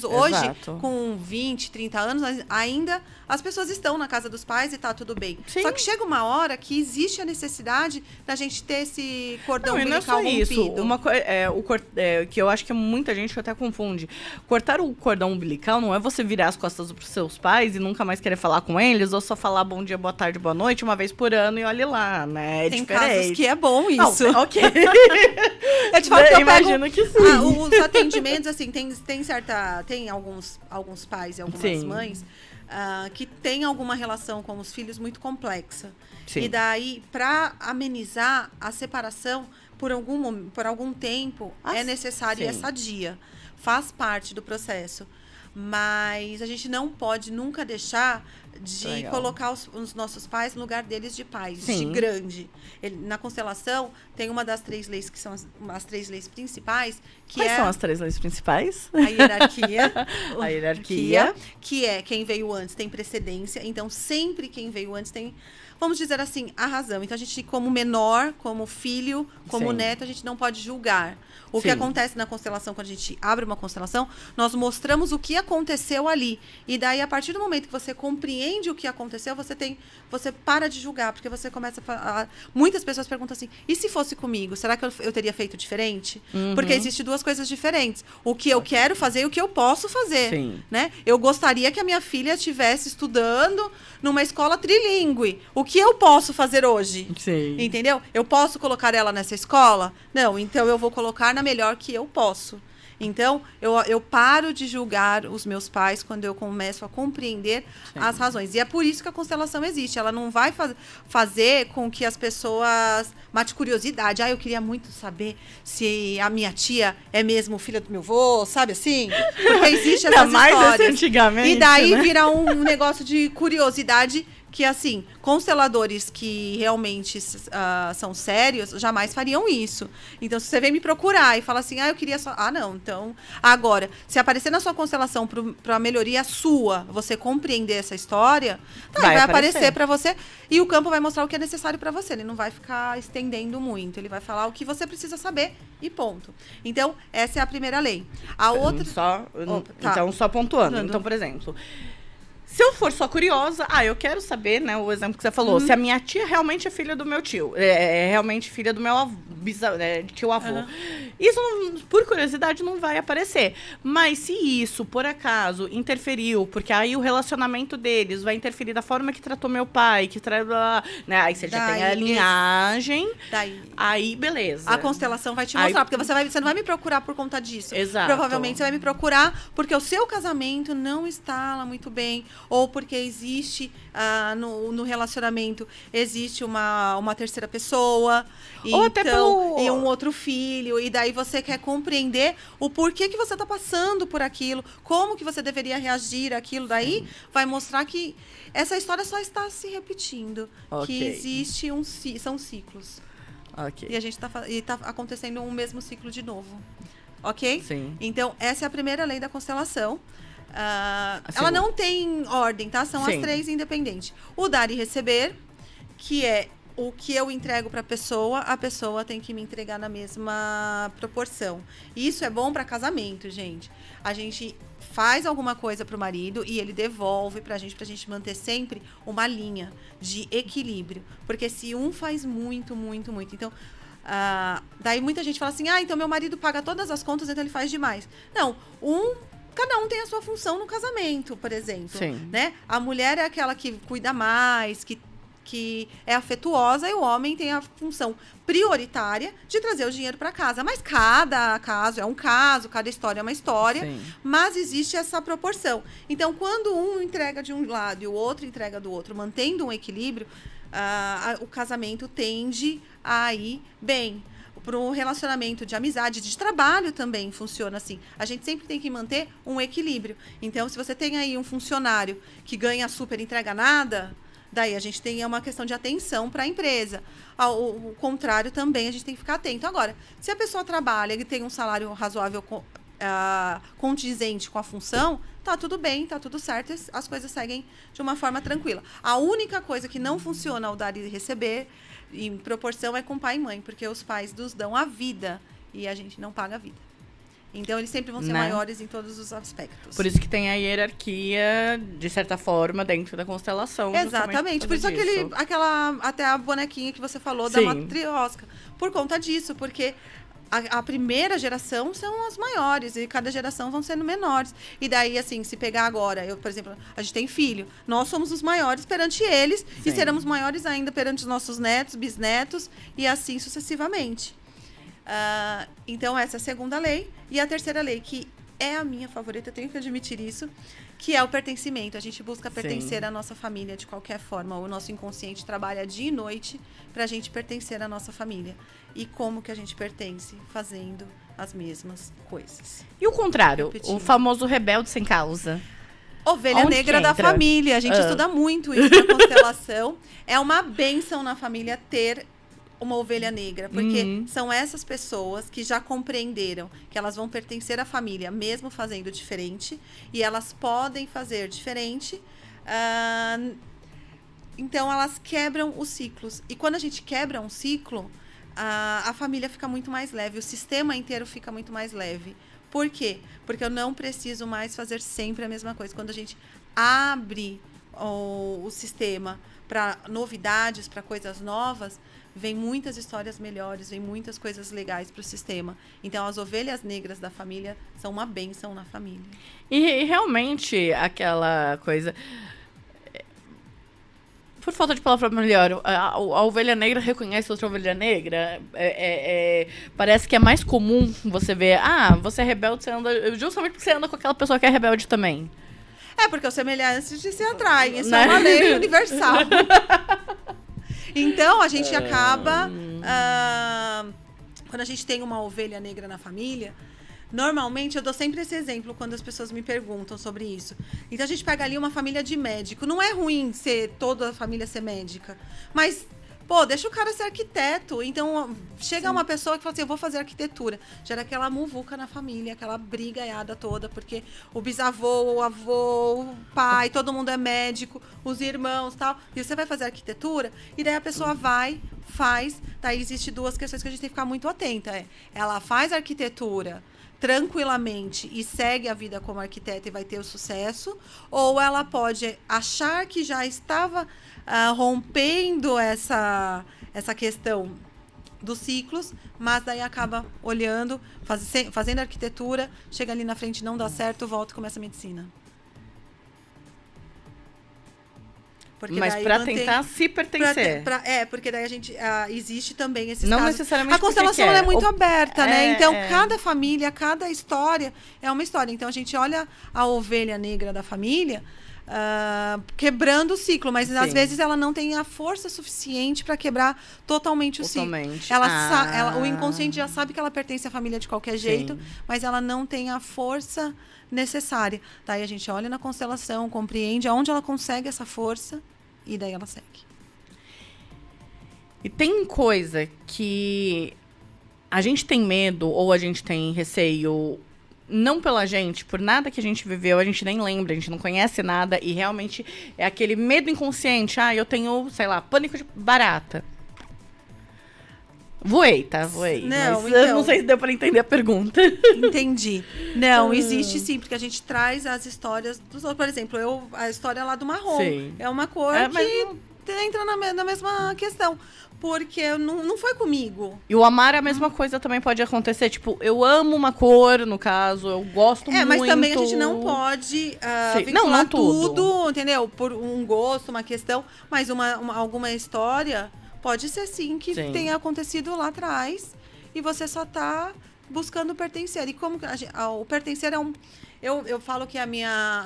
Hoje, Exato. com 20, 30 anos, ainda as pessoas estão na casa dos pais e tá tudo bem. Sim. Só que chega uma hora que existe a necessidade da gente ter esse cordão Não, e não é umbilical só isso. rompido. Que eu acho que muita gente até confunde. Cortar o cordão umbilical não é você virar as costas pros seus pais e nunca mais querer falar com eles, ou só falar bom dia, boa tarde, boa noite uma vez por ano e olhe lá, né? É Tem diferente. casos que é bom isso. Não, ok. Eu te falo que eu imagino que sim. Os atendimentos, assim, tem alguns pais e algumas Sim. mães que têm alguma relação com os filhos muito complexa. Sim. E daí, para amenizar a separação, por algum tempo, é necessário sim. essa dia. Faz parte do processo. Mas a gente não pode nunca deixar de Legal. colocar os nossos pais no lugar deles de pais, Sim. de grande. Na constelação, tem uma das 3 leis, que são as 3 leis principais, que Quais são as 3 leis principais? a hierarquia. A hierarquia. Que é quem veio antes tem precedência. Então, sempre quem veio antes tem, vamos dizer assim, a razão. Então, a gente, como menor, como filho, como Sim. neto, a gente não pode julgar. O que Sim. acontece na constelação, quando a gente abre uma constelação, nós mostramos o que aconteceu ali. E daí, a partir do momento que você compreende o que aconteceu, você para de julgar, porque você começa muitas pessoas perguntam assim, e se fosse comigo, será que eu teria feito diferente? Uhum. Porque existem 2 coisas diferentes. O que eu quero fazer e o que eu posso fazer. Sim. Né? Eu gostaria que a minha filha estivesse estudando numa escola trilingüe. O que eu posso fazer hoje? Sim. Entendeu? Eu posso colocar ela nessa escola? Não, então eu vou colocar na melhor que eu posso. Então, eu paro de julgar os meus pais quando eu começo a compreender as razões. E é por isso que a constelação existe. Ela não vai fazer com que as pessoas mate curiosidade. Eu queria muito saber se a minha tia é mesmo filha do meu avô, sabe assim? Porque existe essas mais histórias. antigamente, E daí né? vira um negócio de curiosidade que, assim, consteladores que realmente são sérios jamais fariam isso. Então, se você vem me procurar e fala assim, eu queria só... não, então... Agora, se aparecer na sua constelação para melhoria sua, você compreender essa história, vai aparecer para você e o campo vai mostrar o que é necessário para você. Ele não vai ficar estendendo muito. Ele vai falar o que você precisa saber e ponto. Então, essa é a primeira lei. A outra... Então, só pontuando. Então, por exemplo... Se eu for só curiosa, eu quero saber, né, o exemplo que você falou, se a minha tia realmente é filha do meu tio, é realmente filha do meu tio-avô. Isso, por curiosidade, não vai aparecer. Mas se isso, por acaso, interferiu, porque aí o relacionamento deles vai interferir da forma que tratou meu pai, né, aí você já tem a linhagem, aí beleza. A constelação vai te mostrar, porque você não vai me procurar por conta disso. Exato. Provavelmente você vai me procurar porque o seu casamento não está lá muito bem, ou porque existe no relacionamento existe uma terceira pessoa, ou até e um outro filho, e daí você quer compreender o porquê que você está passando por aquilo, como que você deveria reagir àquilo, daí vai mostrar que essa história só está se repetindo, que existe são ciclos. E a gente está acontecendo um mesmo ciclo de novo. Ok? Sim. Então, essa é a primeira lei da constelação. Ela não tem ordem, tá? São as 3 independentes. O dar e receber, que é o que eu entrego para a pessoa tem que me entregar na mesma proporção. Isso é bom para casamento, gente. A gente faz alguma coisa pro marido e ele devolve pra gente manter sempre uma linha de equilíbrio. Porque se um faz muito, muito, muito, então... daí muita gente fala assim, então meu marido paga todas as contas, então ele faz demais. Não, cada um tem a sua função no casamento, por exemplo. Sim. Né? A mulher é aquela que cuida mais, que é afetuosa, e o homem tem a função prioritária de trazer o dinheiro para casa. Mas cada caso é um caso, cada história é uma história, Sim. mas existe essa proporção. Então, quando um entrega de um lado e o outro entrega do outro, mantendo um equilíbrio, o casamento tende a ir bem. Para um relacionamento de amizade, de trabalho também funciona assim. A gente sempre tem que manter um equilíbrio. Então, se você tem aí um funcionário que ganha super, entrega nada, daí a gente tem uma questão de atenção para a empresa. O contrário também, a gente tem que ficar atento. Agora, se a pessoa trabalha e tem um salário razoável condizente com a função, tá tudo bem, tá tudo certo, as coisas seguem de uma forma tranquila. A única coisa que não funciona ao dar e receber em proporção é com pai e mãe, porque os pais nos dão a vida e a gente não paga a vida. Então, eles sempre vão ser maiores em todos os aspectos. Por isso que tem a hierarquia, de certa forma, dentro da constelação. Exatamente. Por isso até a bonequinha que você falou, Sim. da matriosca. Por conta disso, porque a primeira geração são as maiores e cada geração vão sendo menores. E daí, assim, se pegar agora, por exemplo, a gente tem filho, nós somos os maiores perante eles. Sim. E seremos maiores ainda perante os nossos netos, bisnetos e assim sucessivamente. Então, essa é a segunda lei. E a terceira lei, que é a minha favorita, eu tenho que admitir isso, que é o pertencimento. A gente busca pertencer à nossa família de qualquer forma. O nosso inconsciente trabalha dia e noite para a gente pertencer à nossa família. E como que a gente pertence? Fazendo as mesmas coisas. E o contrário, Repetindo. o famoso rebelde sem causa. Ovelha Onde negra que da entra? família. A gente estuda muito isso na constelação. É uma bênção na família ter uma ovelha negra, porque são essas pessoas que já compreenderam que elas vão pertencer à família, mesmo fazendo diferente, e elas podem fazer diferente. Então, elas quebram os ciclos. E quando a gente quebra um ciclo, a família fica muito mais leve, o sistema inteiro fica muito mais leve. Por quê? Porque eu não preciso mais fazer sempre a mesma coisa. Quando a gente abre o sistema para novidades, para coisas novas, vem muitas histórias melhores, vem muitas coisas legais para o sistema. Então, as ovelhas negras da família são uma bênção na família. E realmente, aquela coisa... Por falta de palavra melhor, a ovelha negra reconhece outra ovelha negra. Parece que é mais comum você ver... você é rebelde, você anda... Justamente porque você anda com aquela pessoa que é rebelde também. Porque os semelhantes se atraem. Isso é uma lei universal. Então, a gente acaba... quando a gente tem uma ovelha negra na família, normalmente eu dou sempre esse exemplo quando as pessoas me perguntam sobre isso. Então, a gente pega ali uma família de médico. Não é ruim toda a família ser médica, mas... deixa o cara ser arquiteto. Então, chega uma pessoa que fala assim, eu vou fazer arquitetura. Gera aquela muvuca na família, aquela brigaiada toda, porque o bisavô, o avô, o pai, todo mundo é médico, os irmãos e tal. E você vai fazer arquitetura, e daí a pessoa faz. Daí existe duas questões que a gente tem que ficar muito atenta. Ela faz arquitetura tranquilamente e segue a vida como arquiteta e vai ter o sucesso, ou ela pode achar que já estava rompendo essa questão dos ciclos, mas daí acaba olhando, fazendo arquitetura, chega ali na frente, não dá certo, volta e começa a medicina. Porque mas para tentar se pertencer. Porque daí a gente... existe também esses não casos. Necessariamente a constelação ela é muito aberta, né? Então, cada família, cada história é uma história. Então, a gente olha a ovelha negra da família quebrando o ciclo, mas às vezes ela não tem a força suficiente para quebrar totalmente o ciclo. O inconsciente já sabe que ela pertence à família de qualquer jeito, mas ela não tem a força necessária. Daí a gente olha na constelação, compreende aonde ela consegue essa força e daí ela segue. E tem coisa que a gente tem medo ou a gente tem receio, não pela gente, por nada que a gente viveu, a gente nem lembra, a gente não conhece nada e realmente é aquele medo inconsciente. Eu tenho, sei lá, pânico de barata. Voei, tá? Voei. Não, mas então... eu não sei se deu pra entender a pergunta. Entendi. Não, existe sim, porque a gente traz as histórias dos outros. Por exemplo, a história lá do marrom. Sim. É uma cor que entra na mesma questão. Porque não foi comigo. E o amar é a mesma coisa também pode acontecer. Tipo, eu amo uma cor, no caso, eu gosto muito. Mas também a gente não pode vincular não tudo, entendeu? Por um gosto, uma questão. Mas alguma história pode ser sim que tenha acontecido lá atrás. E você só tá buscando pertencer. E como o pertencer é eu falo que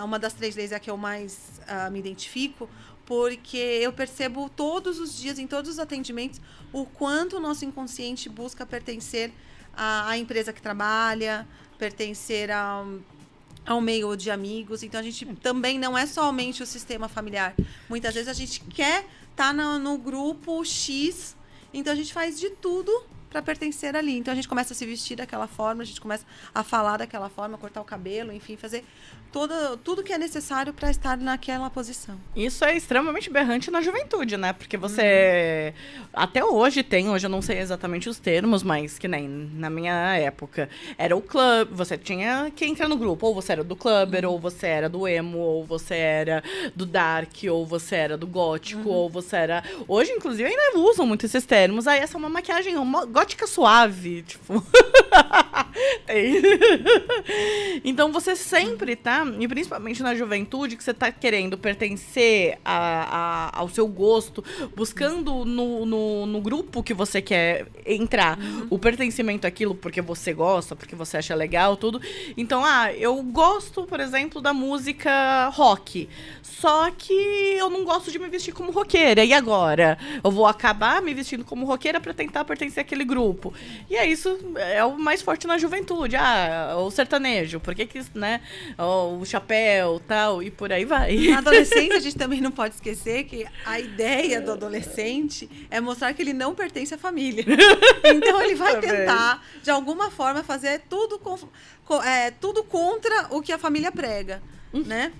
uma das 3 leis é a que eu mais me identifico. Porque eu percebo todos os dias, em todos os atendimentos, o quanto o nosso inconsciente busca pertencer à empresa que trabalha, pertencer ao meio de amigos. Então, a gente também não é somente o sistema familiar. Muitas vezes a gente quer estar no grupo X, então a gente faz de tudo para pertencer ali. Então, a gente começa a se vestir daquela forma, a gente começa a falar daquela forma, cortar o cabelo, enfim, fazer tudo que é necessário para estar naquela posição. Isso é extremamente berrante na juventude, né? Porque você... Até hoje eu não sei exatamente os termos, mas que nem na minha época. Era o clube, você tinha que entrar no grupo. Ou você era do clubber, ou você era do emo, ou você era do dark, ou você era do gótico, ou você era... Hoje, inclusive, ainda usam muito esses termos. Aí essa é uma maquiagem gótica suave, tipo... Então você sempre tá, e principalmente na juventude, que você tá querendo pertencer ao seu gosto, buscando no grupo que você quer entrar o pertencimento àquilo porque você gosta, porque você acha legal, tudo. Então, eu gosto, por exemplo, da música rock, só que eu não gosto de me vestir como roqueira. E agora? Eu vou acabar me vestindo como roqueira pra tentar pertencer àquele grupo. E é isso, é o mais forte na juventude. O sertanejo, por que né? O chapéu, tal, e por aí vai. Na adolescência, a gente também não pode esquecer que a ideia do adolescente é mostrar que ele não pertence à família. Então, ele vai tentar, de alguma forma, fazer tudo contra o que a família prega, né?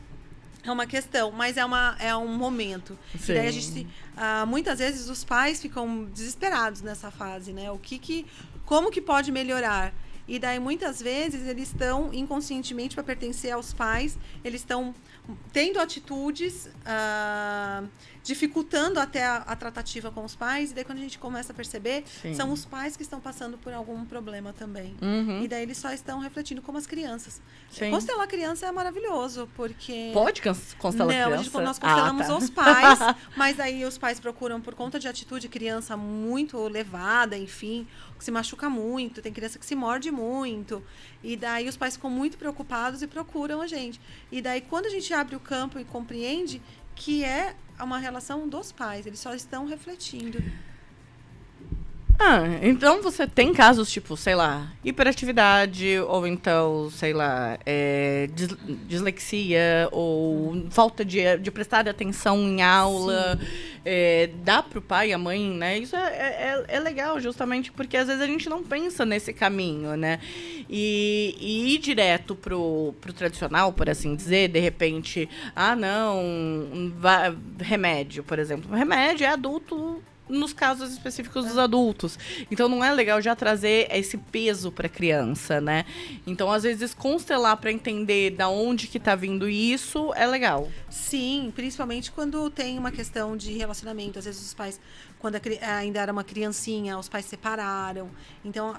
É uma questão, mas é um momento. Sim. E daí a gente, muitas vezes, os pais ficam desesperados nessa fase, né? Como que pode melhorar? E daí, muitas vezes, eles estão inconscientemente, para pertencer aos pais, eles estão tendo atitudes, dificultando até a tratativa com os pais. E daí, quando a gente começa a perceber, são os pais que estão passando por algum problema também. E daí, eles só estão refletindo como as crianças. Sim. Constelar criança é maravilhoso, porque... Pode constelar criança? Não, nós constelamos os pais, mas aí os pais procuram, por conta de atitude, criança muito levada, enfim, que se machuca muito, tem criança que se morde muito, e daí os pais ficam muito preocupados e procuram a gente. E daí, quando a gente abre o campo e compreende que é uma relação dos pais, eles só estão refletindo. Então você tem casos tipo, sei lá, hiperatividade, ou então, sei lá, dislexia, ou falta de prestar atenção em aula. Dá pro pai e a mãe, né? Isso é legal, justamente porque às vezes a gente não pensa nesse caminho, né? E ir direto pro tradicional, por assim dizer, de repente, remédio, por exemplo. Remédio é adulto nos casos específicos dos adultos. Então, não é legal já trazer esse peso para a criança, né? Então, às vezes, constelar para entender da onde que tá vindo isso é legal. Sim, principalmente quando tem uma questão de relacionamento. Às vezes, os pais, quando ainda era uma criancinha, os pais separaram. Então,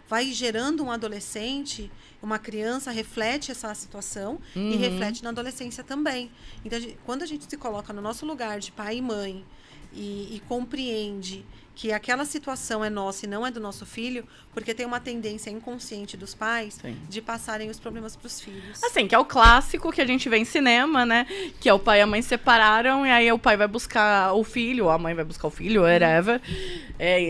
vai gerando um adolescente, uma criança reflete essa situação e reflete na adolescência também. Então, quando a gente se coloca no nosso lugar de pai e mãe, e compreende que aquela situação é nossa e não é do nosso filho, porque tem uma tendência inconsciente dos pais de passarem os problemas para os filhos. Assim, que é o clássico que a gente vê em cinema, né? Que é o pai e a mãe separaram, e aí o pai vai buscar o filho, ou a mãe vai buscar o filho, whatever.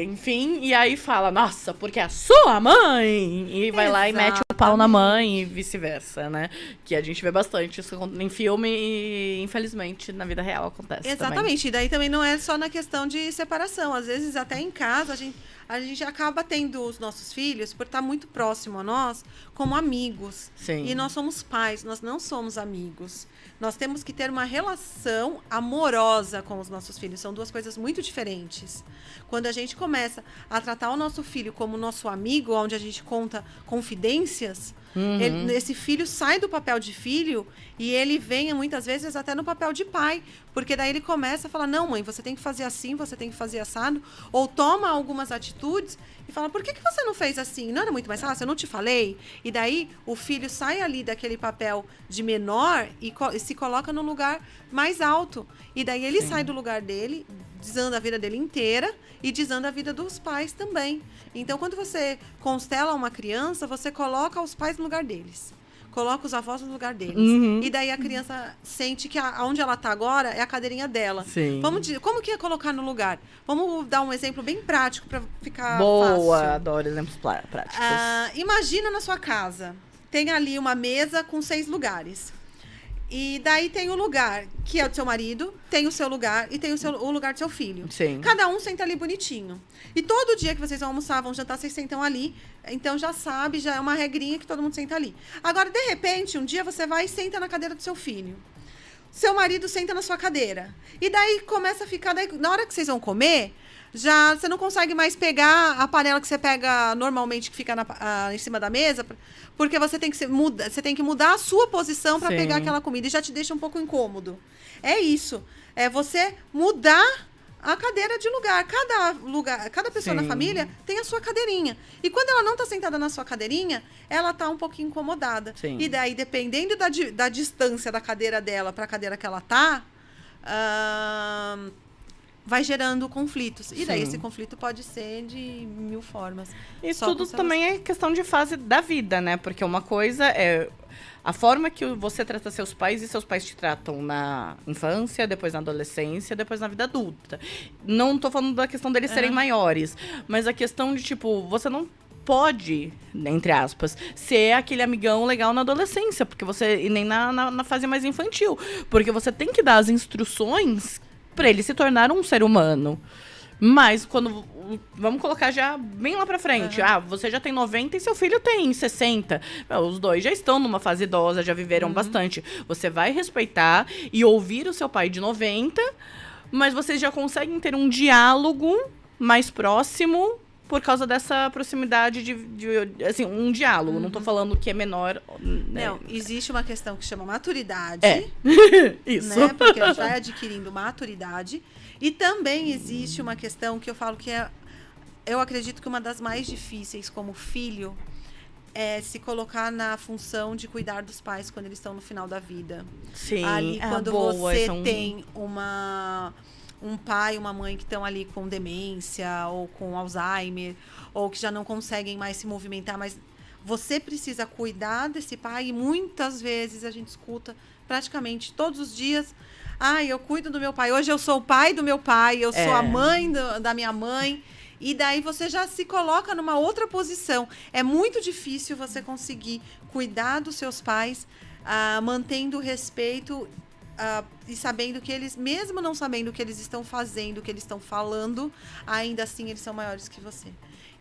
Enfim, e aí fala, nossa, porque é a sua mãe! E vai lá e mete o pau na mãe e vice-versa, né? Que a gente vê bastante isso em filme e, infelizmente, na vida real acontece. Exatamente. Também. E daí também não é só na questão de separação. Às vezes, até em casa, a gente acaba tendo os nossos filhos, por estar muito próximo a nós, como amigos. Sim. E nós somos pais, nós não somos amigos. Nós temos que ter uma relação amorosa com os nossos filhos. São duas coisas muito diferentes. Quando a gente começa a tratar o nosso filho como nosso amigo, onde a gente conta confidências, esse filho sai do papel de filho e ele vem muitas vezes até no papel de pai, porque daí ele começa a falar, não mãe, você tem que fazer assim, você tem que fazer assado, ou toma algumas atitudes e fala, por que você não fez assim? Não era muito mais fácil? Eu não te falei? E daí o filho sai ali daquele papel de menor e se coloca no lugar mais alto, e daí ele sai do lugar dele, desanda a vida dele inteira e desanda a vida dos pais também. Então, quando você constela uma criança, você coloca os pais no lugar deles. Coloca os avós no lugar deles. E daí a criança sente que onde ela está agora é a cadeirinha dela. Sim. Como que é colocar no lugar? Vamos dar um exemplo bem prático para ficar Boa, fácil. adoro exemplos práticos. Imagina na sua casa. Tem ali uma mesa com 6 lugares. E daí tem o lugar que é o do seu marido, tem o seu lugar e tem o lugar do seu filho. Sim. Cada um senta ali bonitinho. E todo dia que vocês vão almoçar, vão jantar, vocês sentam ali. Então já sabe, já é uma regrinha que todo mundo senta ali. Agora, de repente, um dia você vai e senta na cadeira do seu filho. Seu marido senta na sua cadeira. E daí começa a ficar... na hora que vocês vão comer, já você não consegue mais pegar a panela que você pega normalmente, que fica em cima da mesa, porque você tem que mudar a sua posição para pegar aquela comida e já te deixa um pouco incômodo. É isso. É você mudar a cadeira de lugar. Cada pessoa na família tem a sua cadeirinha. E quando ela não está sentada na sua cadeirinha, ela está um pouquinho incomodada. Sim. E daí, dependendo da distância da cadeira dela para a cadeira que ela está, vai gerando conflitos. E daí esse conflito pode ser de 1000 formas. Isso tudo também é questão de fase da vida, né? Porque uma coisa é a forma que você trata seus pais e seus pais te tratam na infância, depois na adolescência, depois na vida adulta. Não tô falando da questão deles serem maiores, mas a questão de, tipo, você não pode, entre aspas, ser aquele amigão legal na adolescência, porque você, e nem na fase mais infantil, porque você tem que dar as instruções para ele se tornar um ser humano. Mas quando... Vamos colocar já bem lá pra frente. Você já tem 90 e seu filho tem 60. Os dois já estão numa fase idosa, já viveram bastante. Você vai respeitar e ouvir o seu pai de 90, mas vocês já conseguem ter um diálogo mais próximo por causa dessa proximidade assim, um diálogo. Não tô falando que é menor, né? Não, existe uma questão que chama maturidade. Isso. Né? Porque a gente vai adquirindo maturidade. E também existe uma questão que eu falo que eu acredito que uma das mais difíceis como filho é se colocar na função de cuidar dos pais quando eles estão no final da vida. Sim. Ali, quando você tem um pai e uma mãe que estão ali com demência ou com Alzheimer, ou que já não conseguem mais se movimentar, mas você precisa cuidar desse pai, e muitas vezes a gente escuta praticamente todos os dias: eu cuido do meu pai, hoje eu sou o pai do meu pai, eu sou a mãe da minha mãe. E daí você já se coloca numa outra posição. É muito difícil você conseguir cuidar dos seus pais, mantendo o respeito e sabendo que eles, mesmo não sabendo o que eles estão fazendo, o que eles estão falando, ainda assim eles são maiores que você.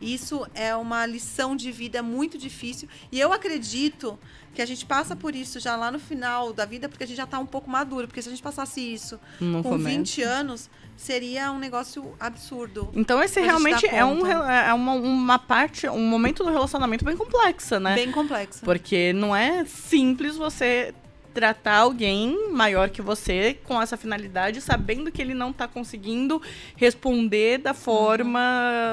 Isso é uma lição de vida muito difícil. E eu acredito que a gente passa por isso já lá no final da vida, porque a gente já está um pouco maduro. Porque se a gente passasse isso com 20 anos, seria um negócio absurdo. Então esse realmente é uma parte, um momento do relacionamento bem complexa, né? Bem complexa. Porque não é simples você tratar alguém maior que você com essa finalidade, sabendo que ele não está conseguindo responder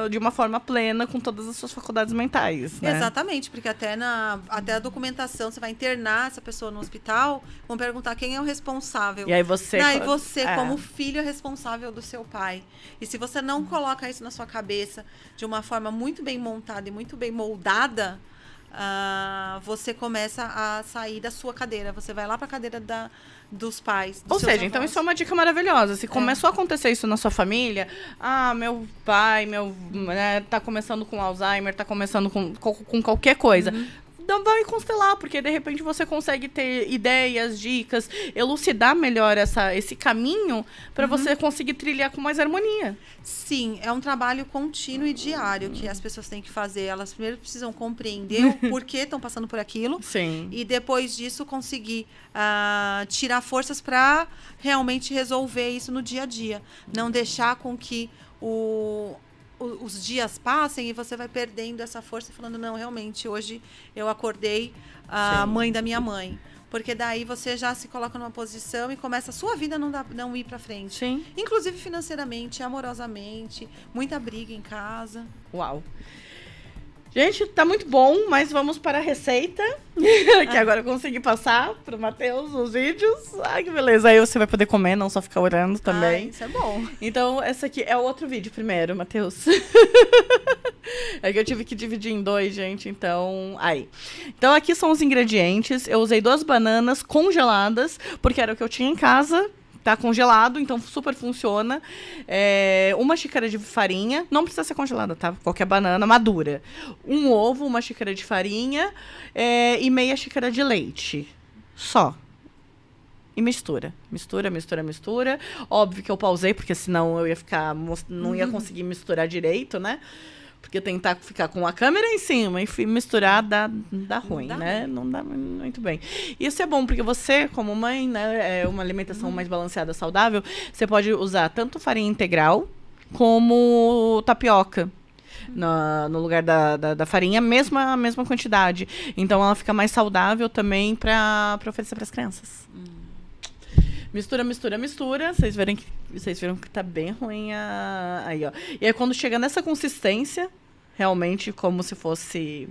de uma forma plena com todas as suas faculdades mentais, né? Exatamente, porque até a documentação, você vai internar essa pessoa no hospital, vão perguntar quem é o responsável. E aí você... como filho, é responsável do seu pai. E se você não coloca isso na sua cabeça de uma forma muito bem montada e muito bem moldada, você começa a sair da sua cadeira. Você vai lá para a cadeira dos pais. Ou seja, então isso é uma dica maravilhosa. Se começou a acontecer isso na sua família, meu pai, tá começando com Alzheimer, tá começando com qualquer coisa. vai constelar, porque de repente você consegue ter ideias, dicas, elucidar melhor esse caminho para você conseguir trilhar com mais harmonia. Sim, é um trabalho contínuo e diário que as pessoas têm que fazer. Elas primeiro precisam compreender o porquê estão passando por aquilo. Sim. E depois disso conseguir tirar forças para realmente resolver isso no dia a dia. Não deixar com que os dias passem e você vai perdendo essa força, falando, não, realmente, hoje eu acordei a mãe da minha mãe. Porque daí você já se coloca numa posição e começa a sua vida não ir pra frente. Sim. Inclusive financeiramente, amorosamente, muita briga em casa. Uau. Gente, tá muito bom, mas vamos para a receita, que agora eu consegui passar pro Matheus os vídeos. Ai, que beleza. Aí você vai poder comer, não só ficar olhando também. Isso é bom. Então, essa aqui é o outro vídeo primeiro, Matheus. É que eu tive que dividir em 2, gente, então... Aí. Então, aqui são os ingredientes. Eu usei 2 bananas congeladas, porque era o que eu tinha em casa. Tá congelado, então super funciona. 1 xícara de farinha, não precisa ser congelada, tá? Qualquer banana madura. 1 ovo, 1 xícara de farinha e meia xícara de leite. Só. E mistura. Mistura, mistura, mistura. Óbvio que eu pausei, porque senão eu ia ficar... Não ia conseguir misturar direito, né? Porque tentar ficar com a câmera em cima e misturar dá ruim, né? Não dá muito bem. Isso é bom, porque você, como mãe, né, uma alimentação mais balanceada, saudável, você pode usar tanto farinha integral como tapioca. No lugar da farinha, a mesma quantidade. Então, ela fica mais saudável também para oferecer para as crianças. Mistura, mistura, mistura. Vocês viram que tá bem ruim aí, ó. E aí, quando chega nessa consistência, realmente como se fosse,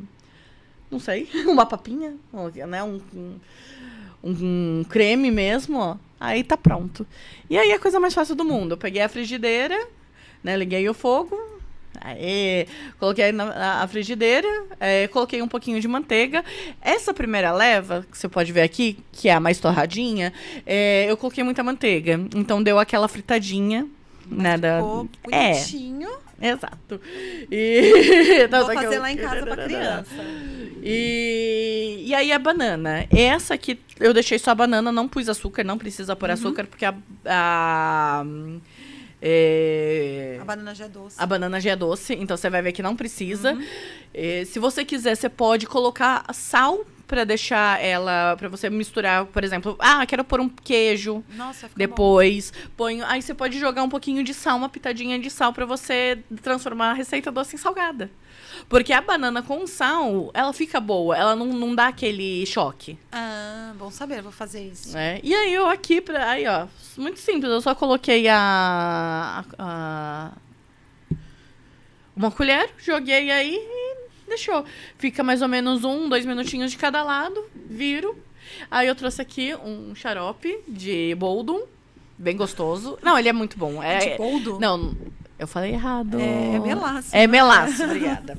não sei, uma papinha, né? Um creme mesmo, ó. Aí tá pronto. E aí, é a coisa mais fácil do mundo. Eu peguei a frigideira, né? Liguei o fogo. Aí, coloquei na frigideira, coloquei um pouquinho de manteiga. Essa primeira leva, que você pode ver aqui, que é a mais torradinha, eu coloquei muita manteiga. Então deu aquela fritadinha. Ficou bonitinho. Exato. E vou fazer lá em casa pra criança. E aí a banana. Essa aqui, eu deixei só a banana, não pus açúcar, não precisa pôr açúcar, porque a banana já é doce. A banana já é doce, então você vai ver que não precisa. Se você quiser, você pode colocar sal pra deixar ela, pra você misturar, por exemplo, quero pôr um queijo. Nossa, fica depois ponho, aí você pode jogar um pouquinho de sal, uma pitadinha de sal pra você transformar a receita doce em salgada. Porque a banana com sal, ela fica boa, ela não dá aquele choque. Bom saber, vou fazer isso. E aí eu aqui, aí ó, muito simples, eu só coloquei uma colher, joguei aí e deixou. Fica mais ou menos 2 minutinhos de cada lado, viro. Aí eu trouxe aqui um xarope de boldo, bem gostoso. Não, ele é muito bom. De boldo? Não, eu falei errado. É melaço. É melaço, obrigada.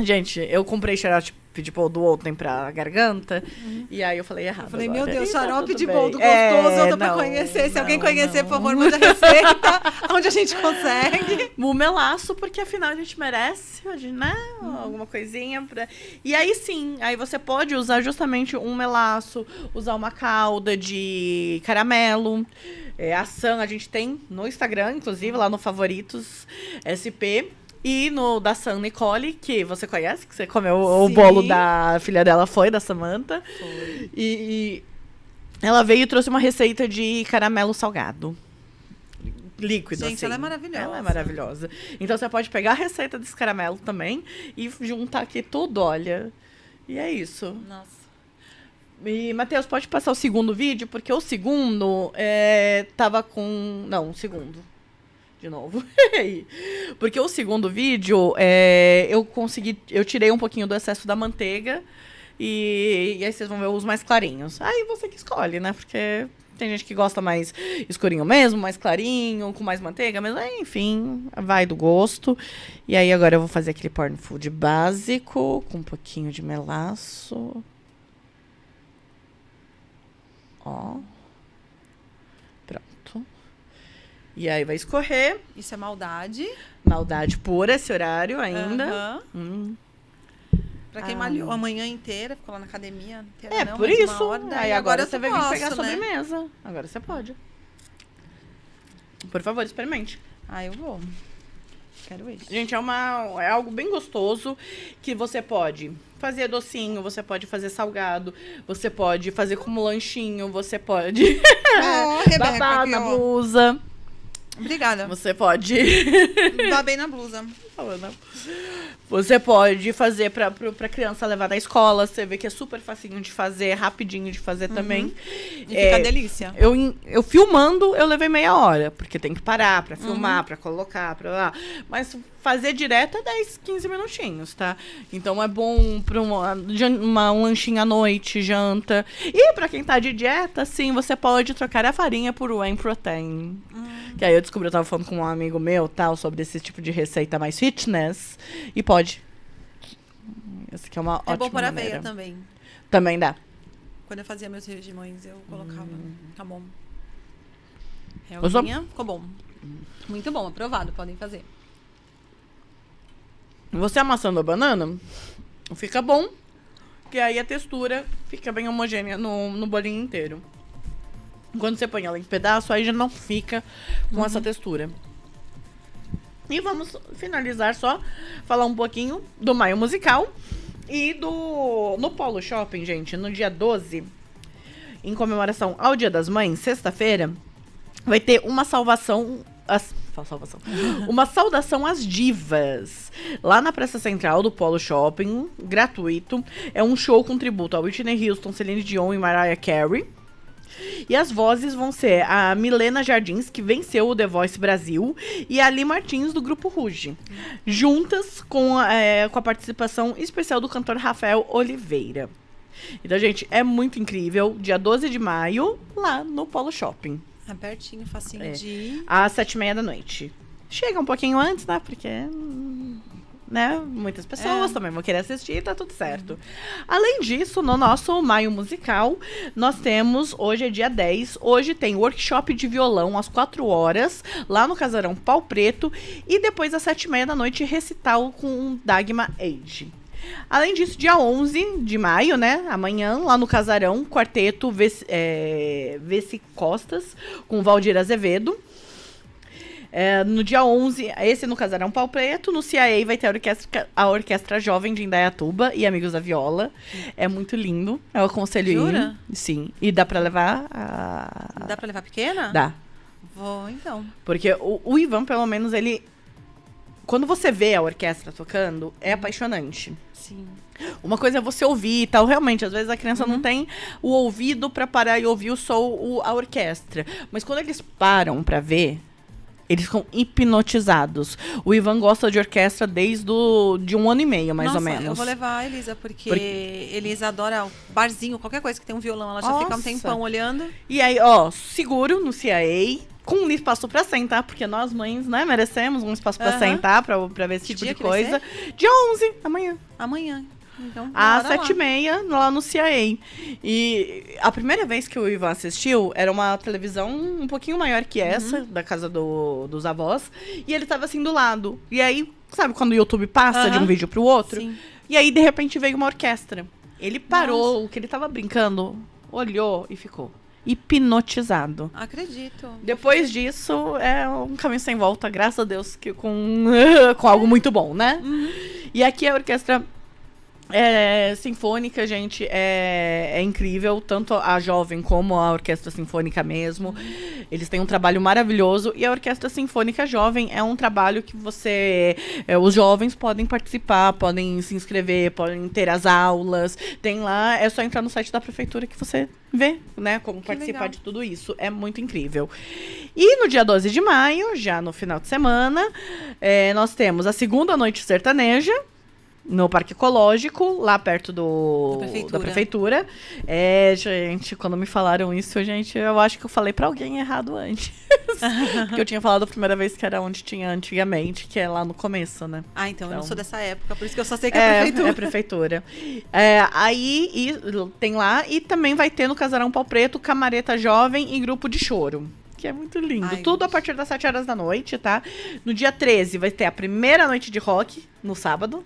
Gente, eu comprei xarope de boldo ontem pra garganta, e aí eu falei errado. Eu falei, agora. meu Deus, Tá xarope tudo de bem. boldo gostoso, eu tô pra conhecer. Se alguém conhecer, por favor, manda a receita, onde a gente consegue. O melaço, porque afinal a gente merece, né? Alguma coisinha. E aí sim, aí você pode usar justamente um melaço, usar uma calda de caramelo. Ação a gente tem no Instagram, inclusive, lá no Favoritos SP. E no da San Nicole, que você conhece, que você comeu o bolo da filha dela, da Samantha. Foi. E ela veio e trouxe uma receita de caramelo salgado. Líquido, gente, assim. Ela é maravilhosa. Ela é maravilhosa. Então você pode pegar a receita desse caramelo também e juntar aqui tudo, olha. E é isso. Nossa. E, Matheus, pode passar o segundo vídeo? Porque o segundo tava com... Não, o segundo. De novo. Porque o segundo vídeo, eu tirei um pouquinho do excesso da manteiga e aí vocês vão ver os mais clarinhos. Aí você que escolhe, né? Porque tem gente que gosta mais escurinho mesmo, mais clarinho, com mais manteiga, mas enfim, vai do gosto. E aí agora eu vou fazer aquele porn food básico, com um pouquinho de melaço. Ó. Pronto. E aí vai escorrer. Isso é maldade. Maldade pura esse horário ainda. Pra quem malhou a manhã inteira, ficou lá na academia inteira, não, por mas isso. uma hora, daí Aí agora você vai vir posso, pegar a né? sobremesa. Agora você pode. Por favor, experimente. Ah, eu vou. Quero isso. Gente, é algo bem gostoso que você pode fazer docinho, você pode fazer salgado, você pode fazer como lanchinho, você pode Rebeca, babar aqui, na ó. blusa. Obrigada. Você pode... Dá bem na blusa. Você pode fazer pra criança levar na escola. Você vê que é super facinho de fazer, rapidinho de fazer também. E fica delícia. Eu filmando, eu levei meia hora. Porque tem que parar pra filmar, pra colocar, pra lá. Mas fazer direto é 10, 15 minutinhos, tá? Então é bom pra um lanchinho à noite, janta. E pra quem tá de dieta, sim, você pode trocar a farinha por whey protein. Que aí eu descobri, eu tava falando com um amigo meu, tal, sobre esse tipo de receita mais fitness. E pode. Essa aqui é uma ótima É bom para maneira. aveia também. Também dá. Quando eu fazia meus regimões, eu colocava. Tá bom. Gostou? Realzinha, ficou bom. Muito bom, aprovado, podem fazer. Você amassando a banana, fica bom. Que aí a textura fica bem homogênea no bolinho inteiro. Quando você põe ela em pedaço, aí já não fica com essa textura. E vamos finalizar só, falar um pouquinho do Maio Musical e no Polo Shopping, gente, no dia 12, em comemoração ao Dia das Mães, sexta-feira, vai ter uma uma saudação às divas. Lá na Praça Central do Polo Shopping, gratuito. É um show com tributo a Whitney Houston, Celine Dion e Mariah Carey. E as vozes vão ser a Milena Jardins, que venceu o The Voice Brasil, e a Ali Martins, do Grupo Ruge. Juntas com a participação especial do cantor Rafael Oliveira. Então, gente, é muito incrível. Dia 12 de maio, lá no Polo Shopping. É pertinho, facinho de ir. Às 7h30 da noite. Chega um pouquinho antes, né? Porque... né? Muitas pessoas também vão querer assistir, tá tudo certo. Além disso, no nosso Maio Musical, nós temos, hoje é dia 10, hoje tem workshop de violão às 4 horas, lá no Casarão Pau Preto, e depois às 7h30 da noite, recital com Dagma Age. Além disso, dia 11 de maio, né, amanhã, lá no Casarão, quarteto Vesi Costas, com Valdir Azevedo. No dia 11, esse no Casarão Pau Preto, no CIA vai ter a orquestra Jovem de Indaiatuba e Amigos da Viola. É muito lindo, eu aconselho ir. Jura? Sim, e dá pra levar Dá pra levar pequena? Dá. Vou, então. Porque o Ivan, pelo menos, ele... Quando você vê a orquestra tocando, é apaixonante. Sim. Uma coisa é você ouvir e tal, realmente, às vezes a criança não tem o ouvido pra parar e ouvir só a orquestra. Mas quando eles param pra ver... Eles ficam hipnotizados. O Ivan gosta de orquestra desde de 1 ano e meio, mais ou menos. Eu vou levar a Elisa, porque Elisa adora barzinho, qualquer coisa que tem um violão, ela já fica um tempão olhando. E aí, ó, seguro no CIA, com um espaço pra sentar, porque nós mães, né, merecemos um espaço pra sentar, pra ver esse tipo de coisa. Dia 11, amanhã. Amanhã. Então, às 7h30, lá no CIA. E a primeira vez que o Ivan assistiu, era uma televisão um pouquinho maior que essa, da casa dos avós. E ele tava assim do lado. E aí, sabe quando o YouTube passa de um vídeo pro outro? Sim. E aí, de repente, veio uma orquestra. Ele parou o que ele tava brincando, olhou e ficou hipnotizado. Acredito. Depois disso, é um caminho sem volta, graças a Deus, que com algo muito bom, né? E aqui a orquestra sinfônica, gente, é incrível, tanto a jovem como a orquestra sinfônica mesmo. Eles têm um trabalho maravilhoso, e a orquestra sinfônica jovem é um trabalho que os jovens podem participar, podem se inscrever, podem ter as aulas. Tem lá, é só entrar no site da prefeitura que você vê, né, como participar legal. de tudo isso. É muito incrível. E no dia 12 de maio, já no final de semana, nós temos a segunda noite sertaneja, no Parque Ecológico, lá perto da prefeitura. Gente, quando me falaram isso, gente, eu acho que eu falei pra alguém errado antes. Porque eu tinha falado a primeira vez que era onde tinha antigamente, que é lá no começo, né? Então eu não sou dessa época, por isso que eu só sei que é prefeitura. É prefeitura. Aí tem lá, e também vai ter no Casarão Pau Preto, Camareta Jovem e Grupo de Choro. Que é muito lindo. Tudo a partir das 7 horas da noite, tá? No dia 13 vai ter a primeira noite de rock, no sábado.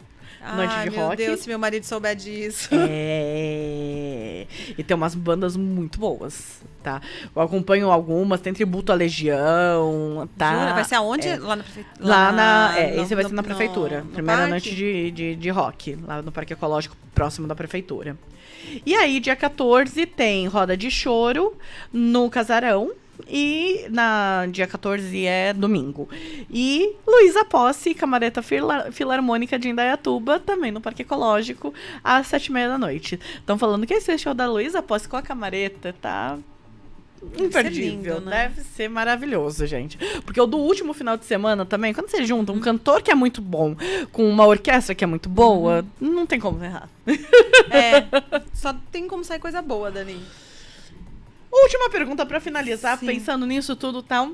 noite de meu rock. Deus, se meu marido souber disso. É. E tem umas bandas muito boas, tá? Eu acompanho algumas, tem Tributo à Legião, tá? Jura? Vai ser aonde? Lá na prefeitura? Esse vai ser na prefeitura. No Primeira parque? noite de rock, lá no Parque Ecológico, próximo da prefeitura. E aí, dia 14, tem Roda de Choro no Casarão. E dia 14 é domingo. E Luísa Posse, Camareta Filarmônica de Indaiatuba, também no Parque Ecológico, às 7h30 da noite. Estão falando que esse show da Luísa Posse com a Camareta tá imperdível. lindo, né? Deve ser maravilhoso, gente. Porque o do último final de semana também, quando você junta um cantor que é muito bom com uma orquestra que é muito boa, não tem como errar. Só tem como sair coisa boa, Dani. Última pergunta pra finalizar, Sim. pensando nisso tudo, tá?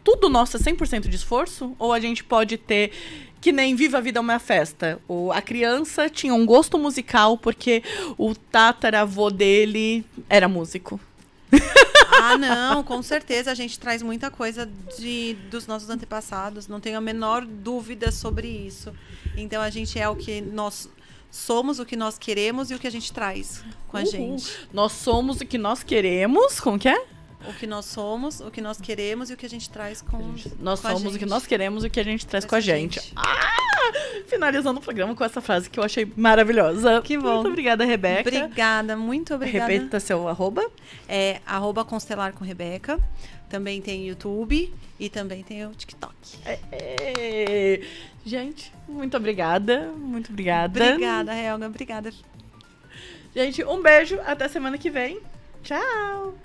Tudo nosso é 100% de esforço? Ou a gente pode ter, que nem Viva a Vida é uma Festa? A criança tinha um gosto musical porque o tataravô dele era músico. Ah, não, com certeza a gente traz muita coisa dos nossos antepassados, não tenho a menor dúvida sobre isso. Então a gente é o que nós somos, o que nós queremos e o que a gente traz com a gente. Nós somos o que nós queremos, como que é? O que nós somos, o que nós queremos e o que a gente traz com Nós com a somos o que gente. nós queremos e o que a gente traz Essa com a gente. Finalizando o programa com essa frase que eu achei maravilhosa. Que bom. Muito obrigada, Rebeca. Obrigada, muito obrigada. Repita seu arroba. É @Constelar com Rebeca. Também tem YouTube e também tem o TikTok. Gente, muito obrigada. Muito obrigada. Obrigada, Helga. Obrigada. Gente, um beijo. Até semana que vem. Tchau.